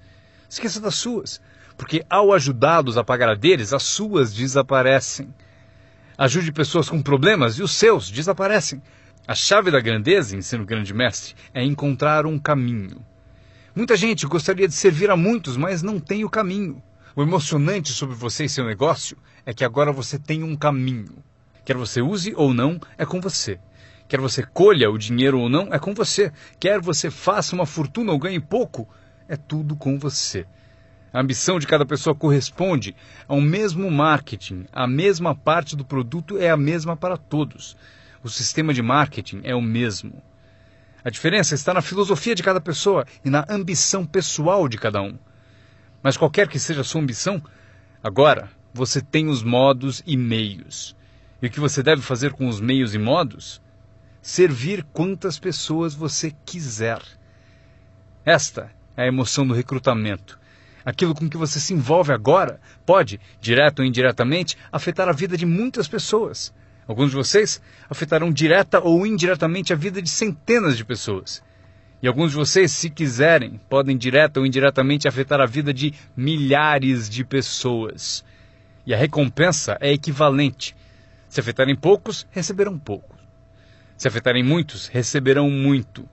Esqueça das suas, porque ao ajudá-los a pagar a deles, as suas desaparecem. Ajude pessoas com problemas e os seus desaparecem. A chave da grandeza, ensina o grande mestre, é encontrar um caminho. Muita gente gostaria de servir a muitos, mas não tem o caminho. O emocionante sobre você e seu negócio é que agora você tem um caminho. Quer você use ou não, é com você. Quer você colha o dinheiro ou não, é com você. Quer você faça uma fortuna ou ganhe pouco, é tudo com você. A ambição de cada pessoa corresponde ao mesmo marketing. A mesma parte do produto é a mesma para todos. O sistema de marketing é o mesmo. A diferença está na filosofia de cada pessoa e na ambição pessoal de cada um. Mas qualquer que seja a sua ambição, agora você tem os modos e meios. E o que você deve fazer com os meios e modos? Servir quantas pessoas você quiser. Esta é a emoção do recrutamento. Aquilo com que você se envolve agora pode, direto ou indiretamente, afetar a vida de muitas pessoas. Alguns de vocês afetarão direta ou indiretamente a vida de centenas de pessoas. E alguns de vocês, se quiserem, podem direta ou indiretamente afetar a vida de milhares de pessoas. E a recompensa é equivalente. Se afetarem poucos, receberão poucos. Se afetarem muitos, receberão muito.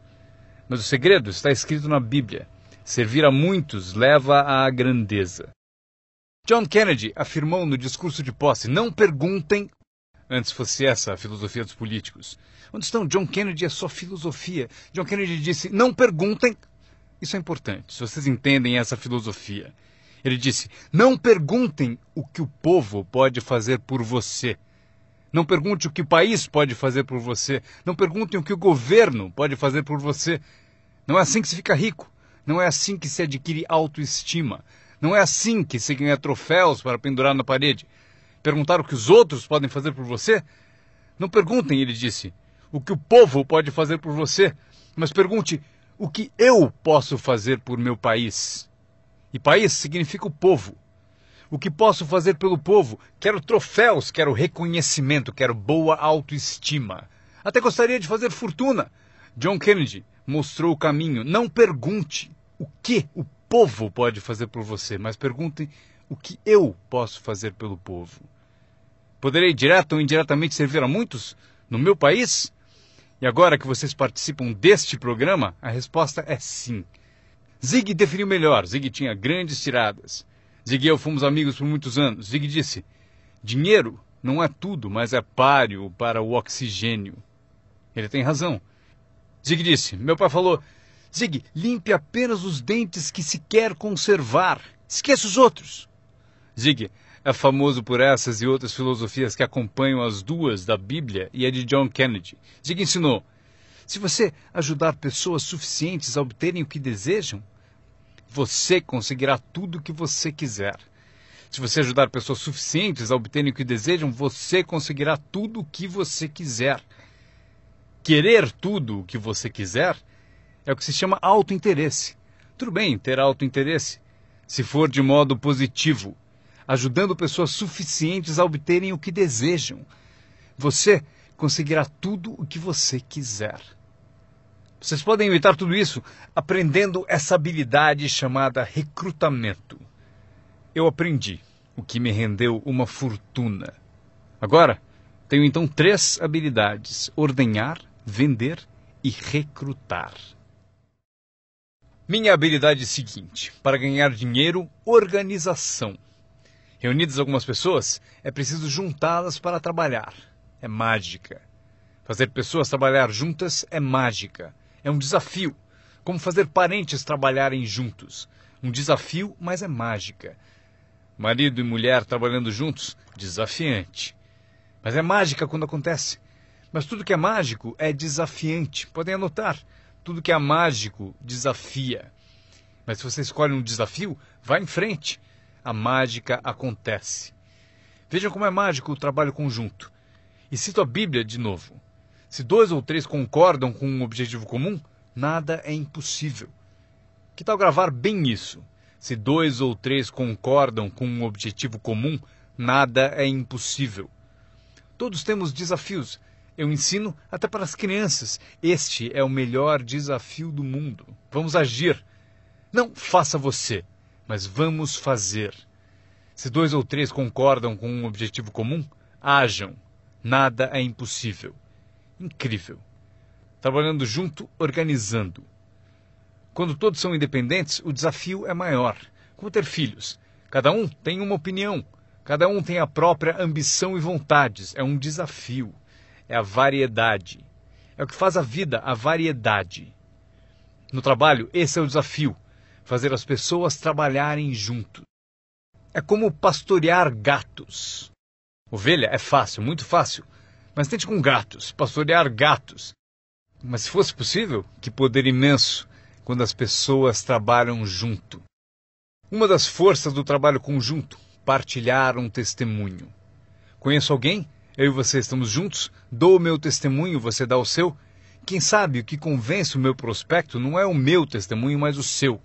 Mas o segredo está escrito na Bíblia. Servir a muitos leva à grandeza. John Kennedy afirmou no discurso de posse: não perguntem. Antes fosse essa a filosofia dos políticos. Onde estão John Kennedy e a sua filosofia? John Kennedy disse: não perguntem. Isso é importante, se vocês entendem essa filosofia. Ele disse: não perguntem o que o povo pode fazer por você. Não pergunte o que o país pode fazer por você. Não perguntem o que o governo pode fazer por você. Não é assim que se fica rico. Não é assim que se adquire autoestima. Não é assim que se ganha troféus para pendurar na parede. Perguntar o que os outros podem fazer por você? Não perguntem, ele disse, o que o povo pode fazer por você, mas pergunte o que eu posso fazer por meu país. E país significa o povo. O que posso fazer pelo povo? Quero troféus, quero reconhecimento, quero boa autoestima. Até gostaria de fazer fortuna. John Kennedy mostrou o caminho. Não pergunte o que o povo pode fazer por você, mas pergunte o que eu posso fazer pelo povo. Poderei direto ou indiretamente servir a muitos no meu país? E agora que vocês participam deste programa, a resposta é sim. Zig definiu melhor. Zig tinha grandes tiradas. Zig e eu fomos amigos por muitos anos. Zig disse: dinheiro não é tudo, mas é páreo para o oxigênio. Ele tem razão. Zig disse: meu pai falou: Zig, limpe apenas os dentes que se quer conservar. Esqueça os outros. Zig é famoso por essas e outras filosofias que acompanham as duas da Bíblia e a de John Kennedy. Zig ensinou: se você ajudar pessoas suficientes a obterem o que desejam, você conseguirá tudo o que você quiser. Se você ajudar pessoas suficientes a obterem o que desejam, você conseguirá tudo o que você quiser. Querer tudo o que você quiser é o que se chama autointeresse. Tudo bem ter autointeresse, se for de modo positivo, ajudando pessoas suficientes a obterem o que desejam. Você conseguirá tudo o que você quiser. Vocês podem evitar tudo isso aprendendo essa habilidade chamada recrutamento. Eu aprendi, o que me rendeu uma fortuna. Agora, tenho então 3 habilidades: ordenhar, vender e recrutar. Minha habilidade seguinte: para ganhar dinheiro, organização. Reunidas algumas pessoas, é preciso juntá-las para trabalhar. É mágica. Fazer pessoas trabalhar juntas é mágica. É um desafio. Como fazer parentes trabalharem juntos. Um desafio, mas é mágica. Marido e mulher trabalhando juntos, desafiante. Mas é mágica quando acontece. Mas tudo que é mágico é desafiante. Podem anotar. Tudo que é mágico desafia. Mas se você escolhe um desafio, vá em frente. A mágica acontece. Vejam como é mágico o trabalho conjunto. E cito a Bíblia de novo. Se 2 ou 3 concordam com um objetivo comum, nada é impossível. Que tal gravar bem isso? Se 2 ou 3 concordam com um objetivo comum, nada é impossível. Todos temos desafios. Eu ensino até para as crianças. Este é o melhor desafio do mundo. Vamos agir. Não faça você, mas vamos fazer. Se 2 ou 3 concordam com um objetivo comum, hajam. Nada é impossível. Incrível. Trabalhando junto, organizando. Quando todos são independentes, o desafio é maior. Como ter filhos. Cada um tem uma opinião. Cada um tem a própria ambição e vontades. É um desafio. É a variedade. É o que faz a vida, a variedade. No trabalho, esse é o desafio. Fazer as pessoas trabalharem junto. É como pastorear gatos. Ovelha é fácil, muito fácil. Mas tente com gatos, pastorear gatos. Mas se fosse possível, que poder imenso quando as pessoas trabalham junto. Uma das forças do trabalho conjunto, partilhar um testemunho. Conheço alguém? Eu e você estamos juntos? Dou o meu testemunho, você dá o seu? Quem sabe o que convence o meu prospecto não é o meu testemunho, mas o seu.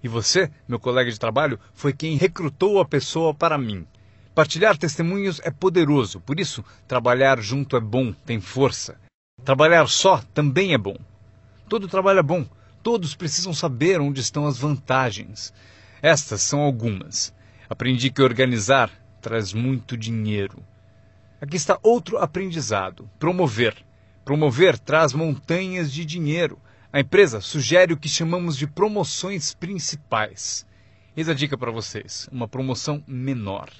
E você, meu colega de trabalho, foi quem recrutou a pessoa para mim. Partilhar testemunhos é poderoso, por isso, trabalhar junto é bom, tem força. Trabalhar só também é bom. Todo trabalho é bom, todos precisam saber onde estão as vantagens. Estas são algumas. Aprendi que organizar traz muito dinheiro. Aqui está outro aprendizado, promover. Promover traz montanhas de dinheiro. A empresa sugere o que chamamos de promoções principais. Eis a dica para vocês, uma promoção menor.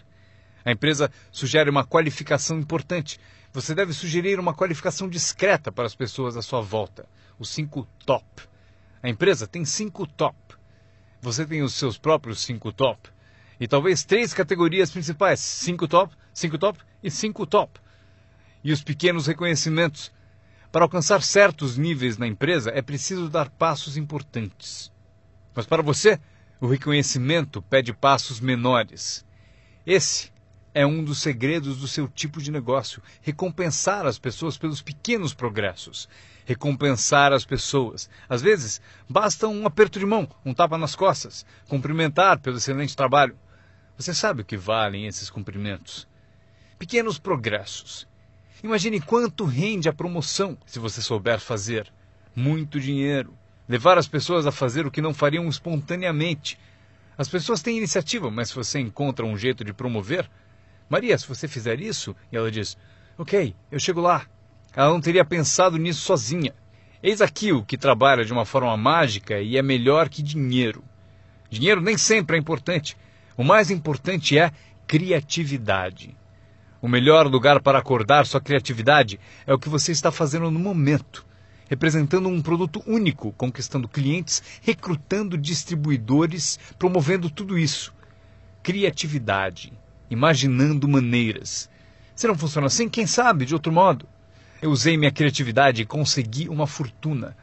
A empresa sugere uma qualificação importante. Você deve sugerir uma qualificação discreta para as pessoas à sua volta. Os 5 top. A empresa tem 5 top. Você tem os seus próprios 5 top. E talvez 3 categorias principais. 5 top e 5 top. E os pequenos reconhecimentos. Para alcançar certos níveis na empresa, é preciso dar passos importantes. Mas para você, o reconhecimento pede passos menores. Esse é um dos segredos do seu tipo de negócio. Recompensar as pessoas pelos pequenos progressos. Recompensar as pessoas. Às vezes, basta um aperto de mão, um tapa nas costas. Cumprimentar pelo excelente trabalho. Você sabe o que valem esses cumprimentos. Pequenos progressos. Imagine quanto rende a promoção se você souber fazer. Muito dinheiro. Levar as pessoas a fazer o que não fariam espontaneamente. As pessoas têm iniciativa, mas se você encontra um jeito de promover... Maria, se você fizer isso... E ela diz, ok, eu chego lá. Ela não teria pensado nisso sozinha. Eis aqui o que trabalha de uma forma mágica e é melhor que dinheiro. Dinheiro nem sempre é importante. O mais importante é criatividade. O melhor lugar para acordar sua criatividade é o que você está fazendo no momento. Representando um produto único, conquistando clientes, recrutando distribuidores, promovendo tudo isso. Criatividade. Imaginando maneiras. Se não funciona assim, quem sabe de outro modo? Eu usei minha criatividade e consegui uma fortuna.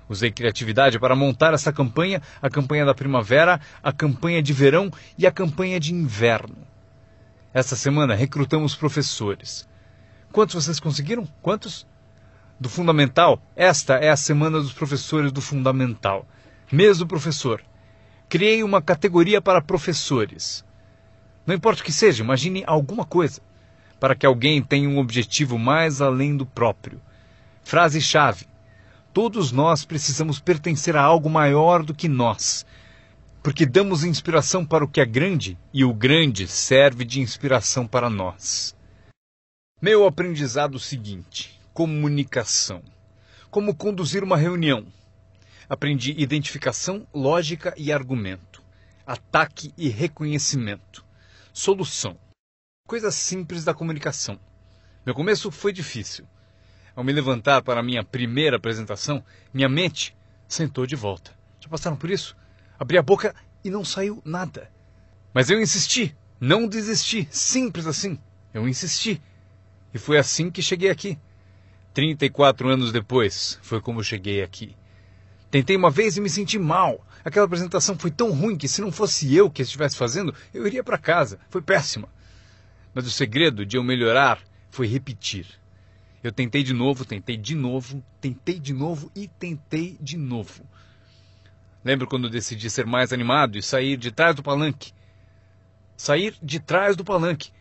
Usei criatividade para montar essa campanha, a campanha da primavera, a campanha de verão e a campanha de inverno. Esta semana recrutamos professores. Quantos vocês conseguiram? Quantos? Do Fundamental, esta é a semana dos professores do Fundamental. Mês do professor. Criei uma categoria para professores. Não importa o que seja, imagine alguma coisa. Para que alguém tenha um objetivo mais além do próprio. Frase-chave. Todos nós precisamos pertencer a algo maior do que nós. Porque damos inspiração para o que é grande e o grande serve de inspiração para nós. Meu aprendizado seguinte. Comunicação. Como conduzir uma reunião. Aprendi identificação, lógica e argumento. Ataque e reconhecimento. Solução. Coisas simples da comunicação. Meu começo foi difícil. Ao me levantar para a minha primeira apresentação, minha mente sentou de volta. Já passaram por isso? Abri a boca e não saiu nada. Mas eu insisti, não desisti, simples assim. Eu insisti. E foi assim que cheguei aqui. 34 anos depois, foi como eu cheguei aqui. Tentei uma vez e me senti mal. Aquela apresentação foi tão ruim que se não fosse eu que estivesse fazendo, eu iria para casa. Foi péssima. Mas o segredo de eu melhorar foi repetir. Eu tentei de novo, tentei de novo, tentei de novo e tentei de novo. Lembro quando decidi ser mais animado e sair de trás do palanque. Sair de trás do palanque.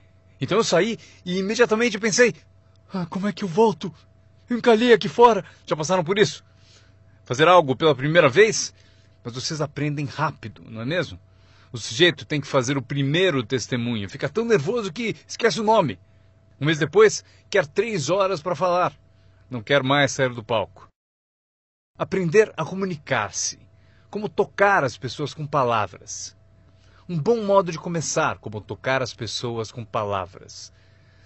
Então eu saí e imediatamente pensei, como é que eu volto? Eu encalhei aqui fora. Já passaram por isso? Fazer algo pela primeira vez? Mas vocês aprendem rápido, não é mesmo? O sujeito tem que fazer o primeiro testemunho. Fica tão nervoso que esquece o nome. Um mês depois, quer 3 horas para falar. Não quer mais sair do palco. Aprender a comunicar-se. Como tocar as pessoas com palavras. Um bom modo de começar, como tocar as pessoas com palavras.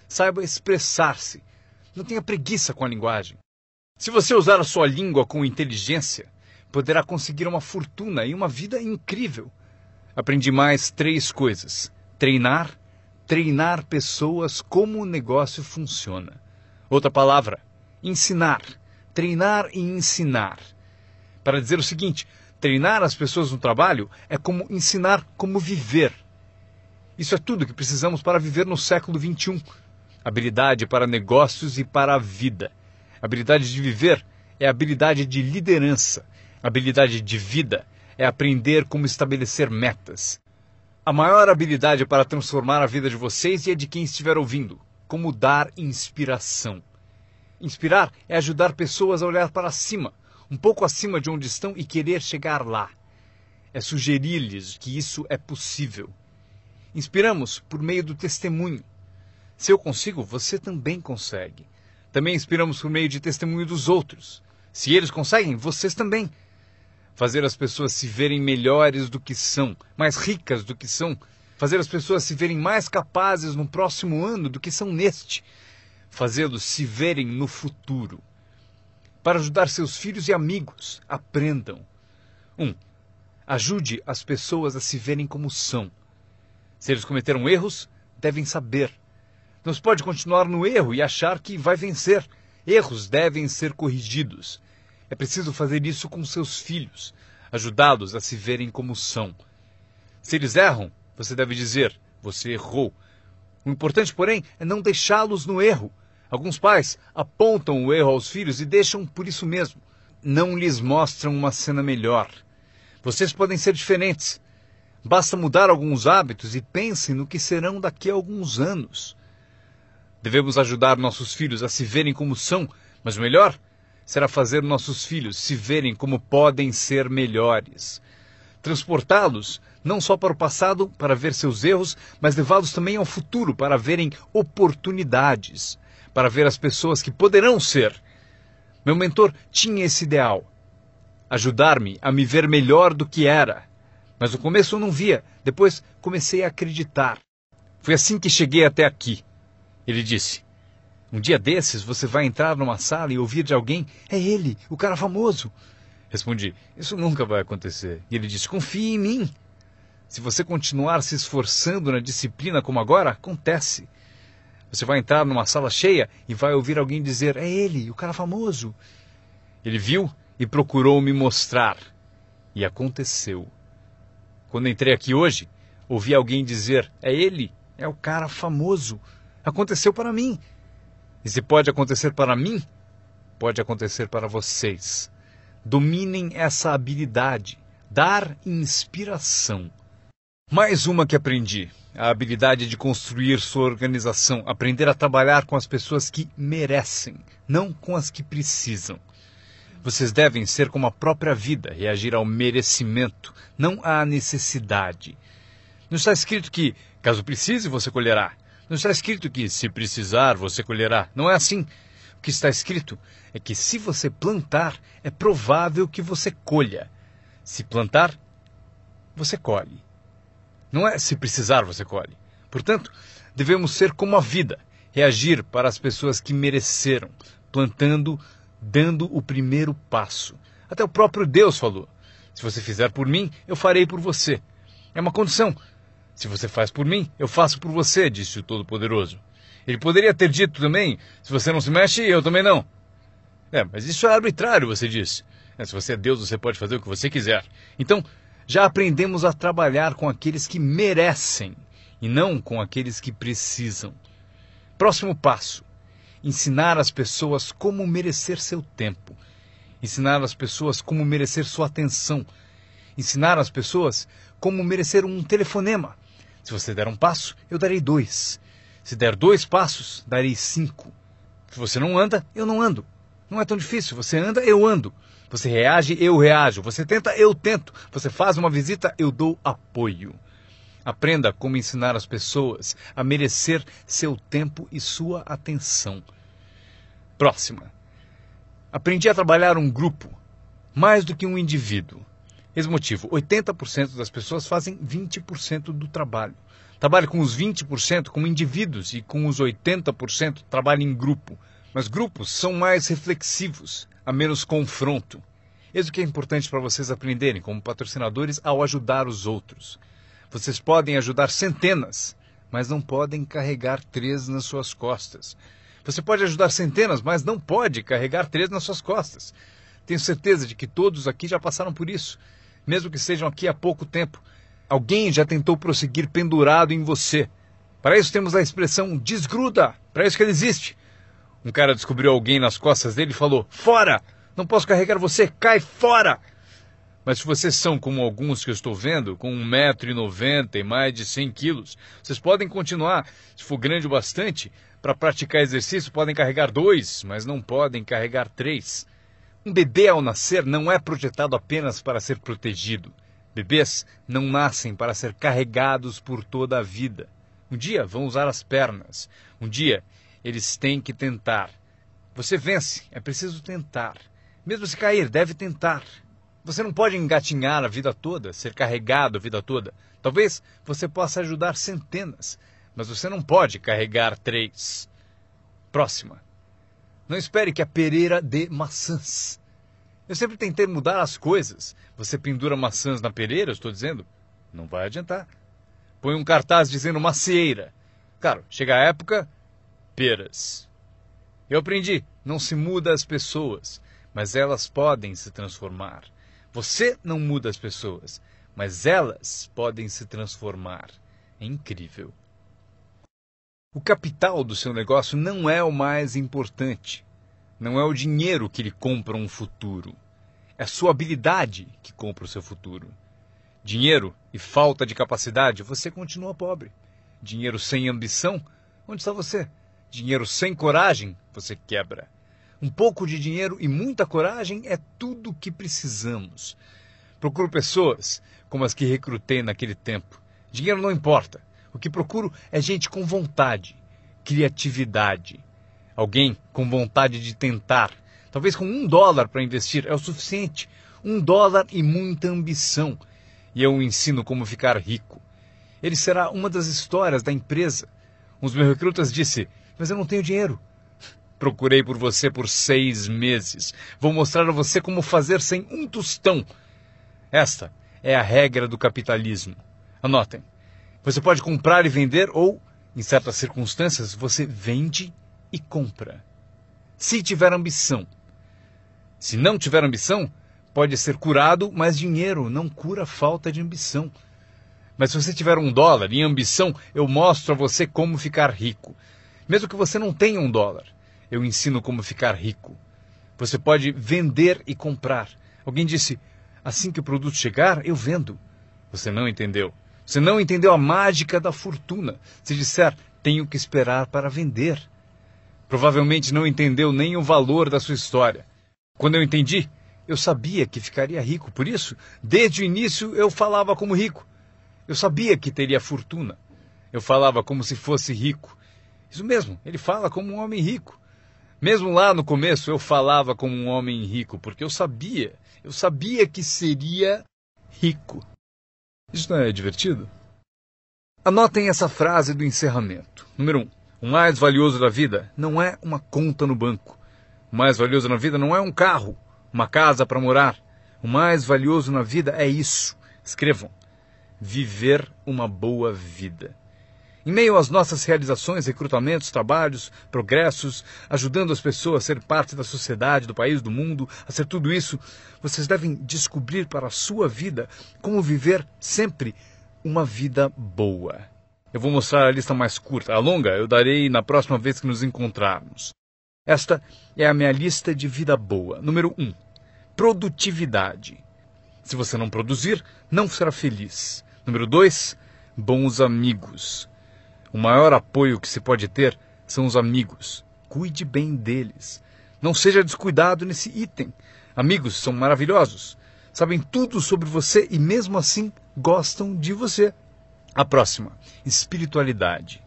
Saiba expressar-se. Não tenha preguiça com a linguagem. Se você usar a sua língua com inteligência, poderá conseguir uma fortuna e uma vida incrível. Aprendi mais 3 coisas. Treinar pessoas como o negócio funciona. Outra palavra, ensinar. Treinar e ensinar. Para dizer o seguinte, treinar as pessoas no trabalho é como ensinar como viver. Isso é tudo que precisamos para viver no século XXI. Habilidade para negócios e para a vida. Habilidade de viver é habilidade de liderança. Habilidade de vida é aprender como estabelecer metas. A maior habilidade para transformar a vida de vocês e a de quem estiver ouvindo. Como dar inspiração. Inspirar é ajudar pessoas a olhar para cima, um pouco acima de onde estão e querer chegar lá. É sugerir-lhes que isso é possível. Inspiramos por meio do testemunho. Se eu consigo, você também consegue. Também inspiramos por meio de testemunho dos outros. Se eles conseguem, vocês também. Fazer as pessoas se verem melhores do que são, mais ricas do que são. Fazer as pessoas se verem mais capazes no próximo ano do que são neste. Fazê-los se verem no futuro. Para ajudar seus filhos e amigos, aprendam. 1. Ajude as pessoas a se verem como são. Se eles cometeram erros, devem saber. Não se pode continuar no erro e achar que vai vencer. Erros devem ser corrigidos. É preciso fazer isso com seus filhos, ajudá-los a se verem como são. Se eles erram, você deve dizer, você errou. O importante, porém, é não deixá-los no erro. Alguns pais apontam o erro aos filhos e deixam por isso mesmo. Não lhes mostram uma cena melhor. Vocês podem ser diferentes. Basta mudar alguns hábitos e pensem no que serão daqui a alguns anos. Devemos ajudar nossos filhos a se verem como são, mas o melhor será fazer nossos filhos se verem como podem ser melhores. Transportá-los não só para o passado, para ver seus erros, mas levá-los também ao futuro, para verem oportunidades, para ver as pessoas que poderão ser. Meu mentor tinha esse ideal, ajudar-me a me ver melhor do que era. Mas no começo eu não via, depois comecei a acreditar. Foi assim que cheguei até aqui. Ele disse, um dia desses você vai entrar numa sala e ouvir de alguém, é ele, o cara famoso. Respondi, isso nunca vai acontecer. E ele disse, confie em mim. Se você continuar se esforçando na disciplina como agora, acontece. Você vai entrar numa sala cheia e vai ouvir alguém dizer, é ele, o cara famoso. Ele viu e procurou me mostrar. E aconteceu. Quando entrei aqui hoje, ouvi alguém dizer, é ele, é o cara famoso. Aconteceu para mim. E se pode acontecer para mim, pode acontecer para vocês. Dominem essa habilidade, dar inspiração. Mais uma que aprendi, a habilidade de construir sua organização, aprender a trabalhar com as pessoas que merecem, não com as que precisam. Vocês devem ser como a própria vida, reagir ao merecimento, não à necessidade. Não está escrito que, caso precise, você colherá. Não está escrito que, se precisar, você colherá. Não é assim. O que está escrito é que, se você plantar, é provável que você colha. Se plantar, você colhe. Não é se precisar, você colhe. Portanto, devemos ser como a vida, reagir para as pessoas que mereceram, plantando, dando o primeiro passo, Até o próprio Deus falou: se você fizer por mim, eu farei por você. É uma condição. Se você faz por mim, eu faço por você, disse o Todo-Poderoso. Ele poderia ter dito também: se você não se mexe, eu também não. Mas isso é arbitrário, você diz. Se você é Deus, você pode fazer o que você quiser. Então, já aprendemos a trabalhar com aqueles que merecem e não com aqueles que precisam. Próximo passo: ensinar as pessoas como merecer seu tempo. Ensinar as pessoas como merecer sua atenção. Ensinar as pessoas como merecer um telefonema. Se você der um passo, eu darei 2. Se der 2 passos, darei 5. Se você não anda, eu não ando. Não é tão difícil. Você anda, eu ando. Você reage, eu reajo. Você tenta, eu tento. Você faz uma visita, eu dou apoio. Aprenda como ensinar as pessoas a merecer seu tempo e sua atenção. Próxima. Aprendi a trabalhar um grupo, mais do que um indivíduo. Esse motivo: 80% das pessoas fazem 20% do trabalho. Trabalhe com os 20% como indivíduos e com os 80% trabalhe em grupo. Mas grupos são mais reflexivos, há menos confronto. Isso que é importante para vocês aprenderem como patrocinadores ao ajudar os outros. Vocês podem ajudar centenas, mas não podem carregar 3 nas suas costas. Você pode ajudar centenas, mas não pode carregar 3 nas suas costas. Tenho certeza de que todos aqui já passaram por isso. Mesmo que sejam aqui há pouco tempo, alguém já tentou prosseguir pendurado em você. Para isso temos a expressão desgruda. Para isso que ele existe. Um cara descobriu alguém nas costas dele e falou: fora! Não posso carregar você, cai fora! Mas se vocês são como alguns que eu estou vendo, com 1,90 m e mais de 100 quilos, vocês podem continuar. Se for grande o bastante, para praticar exercício podem carregar 2, mas não podem carregar 3. Um bebê ao nascer não é projetado apenas para ser protegido. Bebês não nascem para ser carregados por toda a vida. Um dia vão usar as pernas. Um dia eles têm que tentar. Você vence, é preciso tentar. Mesmo se cair, deve tentar. Você não pode engatinhar a vida toda, ser carregado a vida toda. Talvez você possa ajudar centenas, mas você não pode carregar 3. Próxima. Não espere que a pereira dê maçãs. Eu sempre tentei mudar as coisas. Você pendura maçãs na pereira, eu estou dizendo? Não vai adiantar. Põe um cartaz dizendo macieira. Claro, chega a época, peras. Eu aprendi, não se muda as pessoas, mas elas podem se transformar. Você não muda as pessoas, mas elas podem se transformar. É incrível. O capital do seu negócio não é o mais importante. Não é o dinheiro que lhe compra um futuro. É a sua habilidade que compra o seu futuro. Dinheiro e falta de capacidade, você continua pobre. Dinheiro sem ambição, onde está você? Dinheiro sem coragem, você quebra. Um pouco de dinheiro e muita coragem é tudo o que precisamos. Procuro pessoas como as que recrutei naquele tempo. Dinheiro não importa. O que procuro é gente com vontade, criatividade. Alguém com vontade de tentar. Talvez com $1 para investir é o suficiente. $1 e muita ambição. E eu o ensino como ficar rico. Ele será uma das histórias da empresa. Um dos meus recrutas disse: mas eu não tenho dinheiro. Procurei por você por 6 meses. Vou mostrar a você como fazer sem um tostão. Esta é a regra do capitalismo. Anotem. Você pode comprar e vender ou, em certas circunstâncias, você vende e compra. Se tiver ambição. Se não tiver ambição, pode ser curado, mas dinheiro não cura a falta de ambição. Mas se você tiver $1 e ambição, eu mostro a você como ficar rico. Mesmo que você não tenha $1, eu ensino como ficar rico. Você pode vender e comprar. Alguém disse: assim que o produto chegar, eu vendo. Você não entendeu. Você não entendeu a mágica da fortuna. Se disser: tenho que esperar para vender. Provavelmente não entendeu nem o valor da sua história. Quando eu entendi, eu sabia que ficaria rico. Por isso, desde o início, eu falava como rico. Eu sabia que teria fortuna. Eu falava como se fosse rico. Isso mesmo, ele fala como um homem rico. Mesmo lá no começo, eu falava como um homem rico, porque eu sabia que seria rico. Isso não é divertido? Anotem essa frase do encerramento. Número 1. O mais valioso da vida não é uma conta no banco. O mais valioso na vida não é um carro uma casa para morar. O mais valioso na vida é isso. Escrevam: viver uma boa vida. Em meio às nossas realizações, recrutamentos, trabalhos, progressos, ajudando as pessoas a ser parte da sociedade, do país, do mundo, a ser tudo isso, vocês devem descobrir para a sua vida como viver sempre uma vida boa. Eu vou mostrar a lista mais curta. A longa eu darei na próxima vez que nos encontrarmos. Esta é a minha lista de vida boa. Número 1. Produtividade. Se você não produzir, não será feliz. Número 2. Bons amigos. O maior apoio que se pode ter são os amigos. Cuide bem deles. Não seja descuidado nesse item. Amigos são maravilhosos. Sabem tudo sobre você e mesmo assim gostam de você. A próxima, espiritualidade.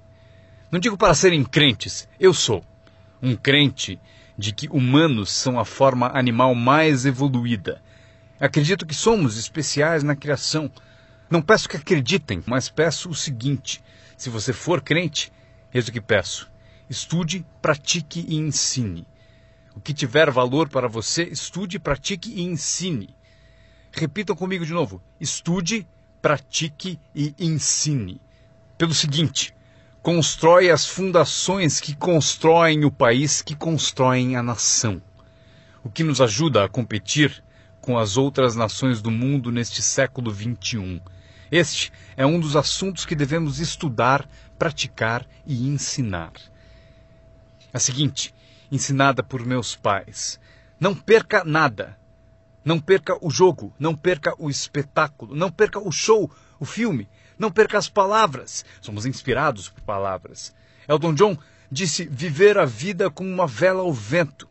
Não digo para serem crentes, eu sou um crente de que humanos são a forma animal mais evoluída. Acredito que somos especiais na criação. Não peço que acreditem, mas peço o seguinte: se você for crente, eis o que peço: estude, pratique e ensine. O que tiver valor para você, estude, pratique e ensine. Repitam comigo de novo: estude, pratique e ensine. Pelo seguinte: constrói as fundações que constroem o país, que constroem a nação. O que nos ajuda a competir com as outras nações do mundo neste século XXI. Este é um dos assuntos que devemos estudar, praticar e ensinar. A seguinte, ensinada por meus pais: não perca nada. Não perca o jogo, não perca o espetáculo, não perca o show, o filme, não perca as palavras. Somos inspirados por palavras. Elton John disse viver a vida como uma vela ao vento,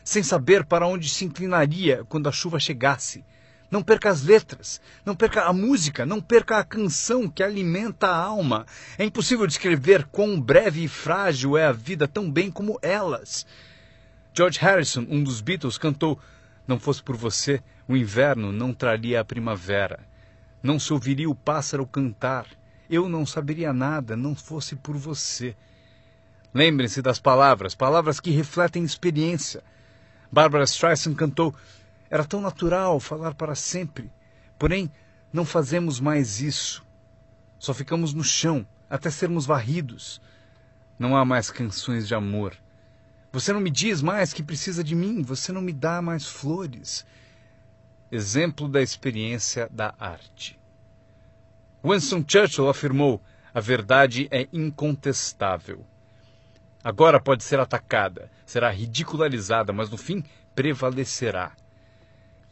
sem saber para onde se inclinaria quando a chuva chegasse. Não perca as letras, não perca a música, não perca a canção que alimenta a alma. É impossível descrever quão breve e frágil é a vida tão bem como elas. George Harrison, um dos Beatles, cantou: não fosse por você, o inverno não traria a primavera. Não se ouviria o pássaro cantar. Eu não saberia nada, não fosse por você. Lembrem-se das palavras, palavras que refletem experiência. Barbra Streisand cantou: era tão natural falar para sempre. Porém, não fazemos mais isso. Só ficamos no chão, até sermos varridos. Não há mais canções de amor. Você não me diz mais que precisa de mim, você não me dá mais flores. Exemplo da experiência da arte. Winston Churchill afirmou: a verdade é incontestável. Agora pode ser atacada, será ridicularizada, mas no fim prevalecerá.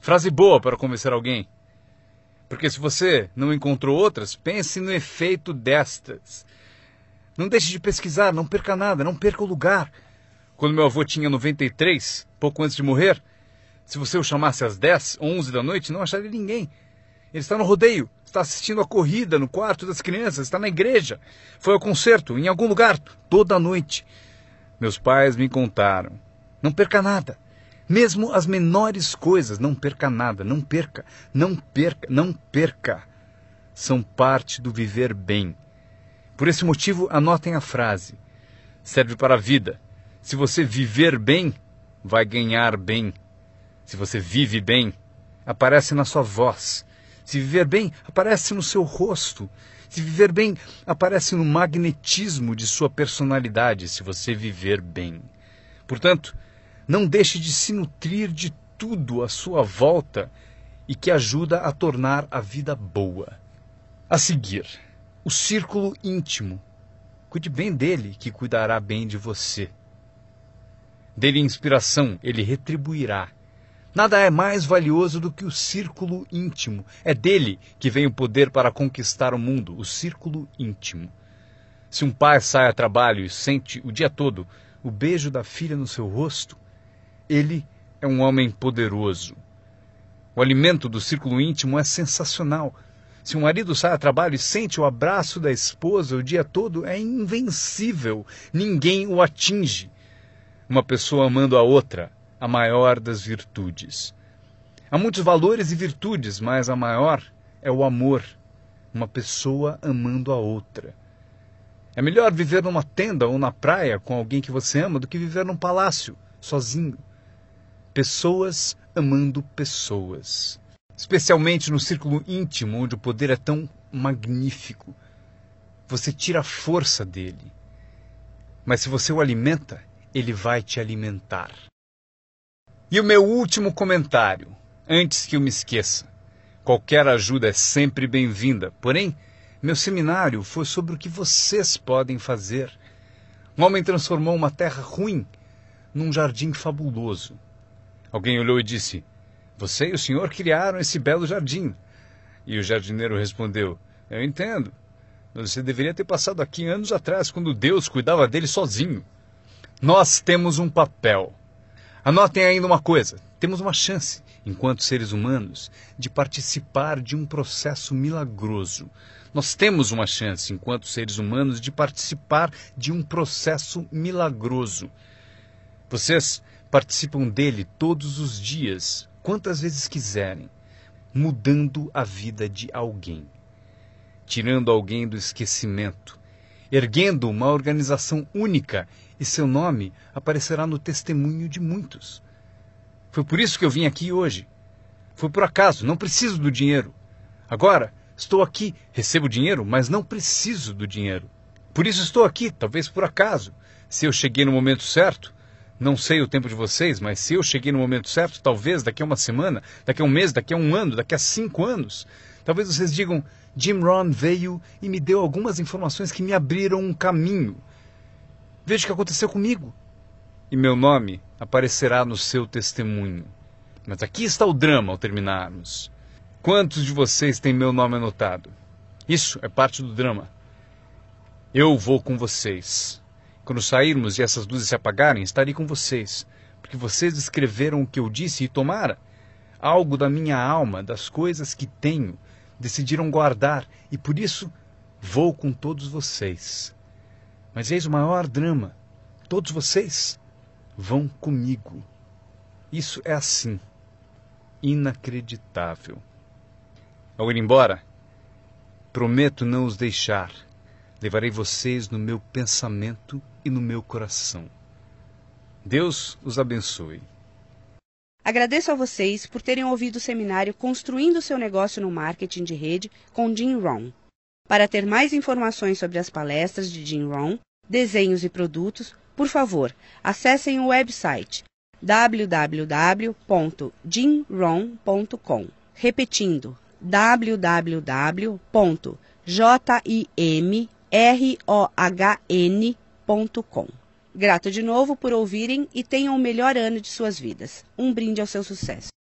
Frase boa para convencer alguém. Porque se você não encontrou outras, pense no efeito destas. Não deixe de pesquisar, não perca nada, não perca o lugar. Quando meu avô tinha 93, pouco antes de morrer, se você o chamasse às 10, 11 da noite, não acharia ninguém. Ele está no rodeio, está assistindo a corrida no quarto das crianças, está na igreja, foi ao concerto, em algum lugar, toda a noite. Meus pais me contaram: não perca nada, mesmo as menores coisas, não perca nada, não perca, não perca, não perca. São parte do viver bem. Por esse motivo, anotem a frase. Serve para a vida. Se você viver bem, vai ganhar bem. Se você vive bem, aparece na sua voz. Se viver bem, aparece no seu rosto. Se viver bem, aparece no magnetismo de sua personalidade, se você viver bem. Portanto, não deixe de se nutrir de tudo à sua volta e que ajuda a tornar a vida boa. A seguir, o círculo íntimo. Cuide bem dele, que cuidará bem de você. Dê-lhe inspiração, ele retribuirá. Nada é mais valioso do que o círculo íntimo. É dele que vem o poder para conquistar o mundo, o círculo íntimo. Se um pai sai a trabalho e sente o dia todo o beijo da filha no seu rosto, ele é um homem poderoso. O alimento do círculo íntimo é sensacional. Se um marido sai a trabalho e sente o abraço da esposa o dia todo, é invencível. Ninguém o atinge. Uma pessoa amando a outra, a maior das virtudes. Há muitos valores e virtudes, mas a maior é o amor. Uma pessoa amando a outra. É melhor viver numa tenda ou na praia com alguém que você ama do que viver num palácio, sozinho. Pessoas amando pessoas. Especialmente no círculo íntimo, onde o poder é tão magnífico. Você tira a força dele. Mas se você o alimenta, ele vai te alimentar. E o meu último comentário, antes que eu me esqueça. Qualquer ajuda é sempre bem-vinda. Porém, meu seminário foi sobre o que vocês podem fazer. Um homem transformou uma terra ruim num jardim fabuloso. Alguém olhou e disse: "Você e o senhor criaram esse belo jardim." E o jardineiro respondeu: "Eu entendo. Mas você deveria ter passado aqui anos atrás, quando Deus cuidava dele sozinho." Nós temos um papel. Anotem ainda uma coisa. Temos uma chance, enquanto seres humanos, de participar de um processo milagroso. Nós temos uma chance, enquanto seres humanos, de participar de um processo milagroso. Vocês participam dele todos os dias, quantas vezes quiserem, mudando a vida de alguém, tirando alguém do esquecimento, erguendo uma organização única, e seu nome aparecerá no testemunho de muitos. Foi por isso que eu vim aqui hoje. Foi por acaso, não preciso do dinheiro. Agora, estou aqui, recebo dinheiro, mas não preciso do dinheiro. Por isso estou aqui, talvez por acaso. Se eu cheguei no momento certo, não sei o tempo de vocês, mas se eu cheguei no momento certo, talvez daqui a uma semana, daqui a um mês, daqui a um ano, daqui a 5 anos, talvez vocês digam: Jim Rohn veio e me deu algumas informações que me abriram um caminho. Veja o que aconteceu comigo. E meu nome aparecerá no seu testemunho. Mas aqui está o drama ao terminarmos. Quantos de vocês têm meu nome anotado? Isso é parte do drama. Eu vou com vocês. Quando sairmos e essas luzes se apagarem, estarei com vocês. Porque vocês escreveram o que eu disse e tomara algo da minha alma, das coisas que tenho, decidiram guardar. E por isso vou com todos vocês. Mas eis o maior drama. Todos vocês vão comigo. Isso é assim. Inacreditável. Ao ir embora, prometo não os deixar. Levarei vocês no meu pensamento e no meu coração. Deus os abençoe. Agradeço a vocês por terem ouvido o seminário Construindo seu Negócio no Marketing de Rede com Jim Rohn. Para ter mais informações sobre as palestras de Jim Rohn, desenhos e produtos, por favor, acessem o website www.jimrohn.com. Repetindo, www.jimrohn.com. Grato de novo por ouvirem e tenham o melhor ano de suas vidas. Um brinde ao seu sucesso.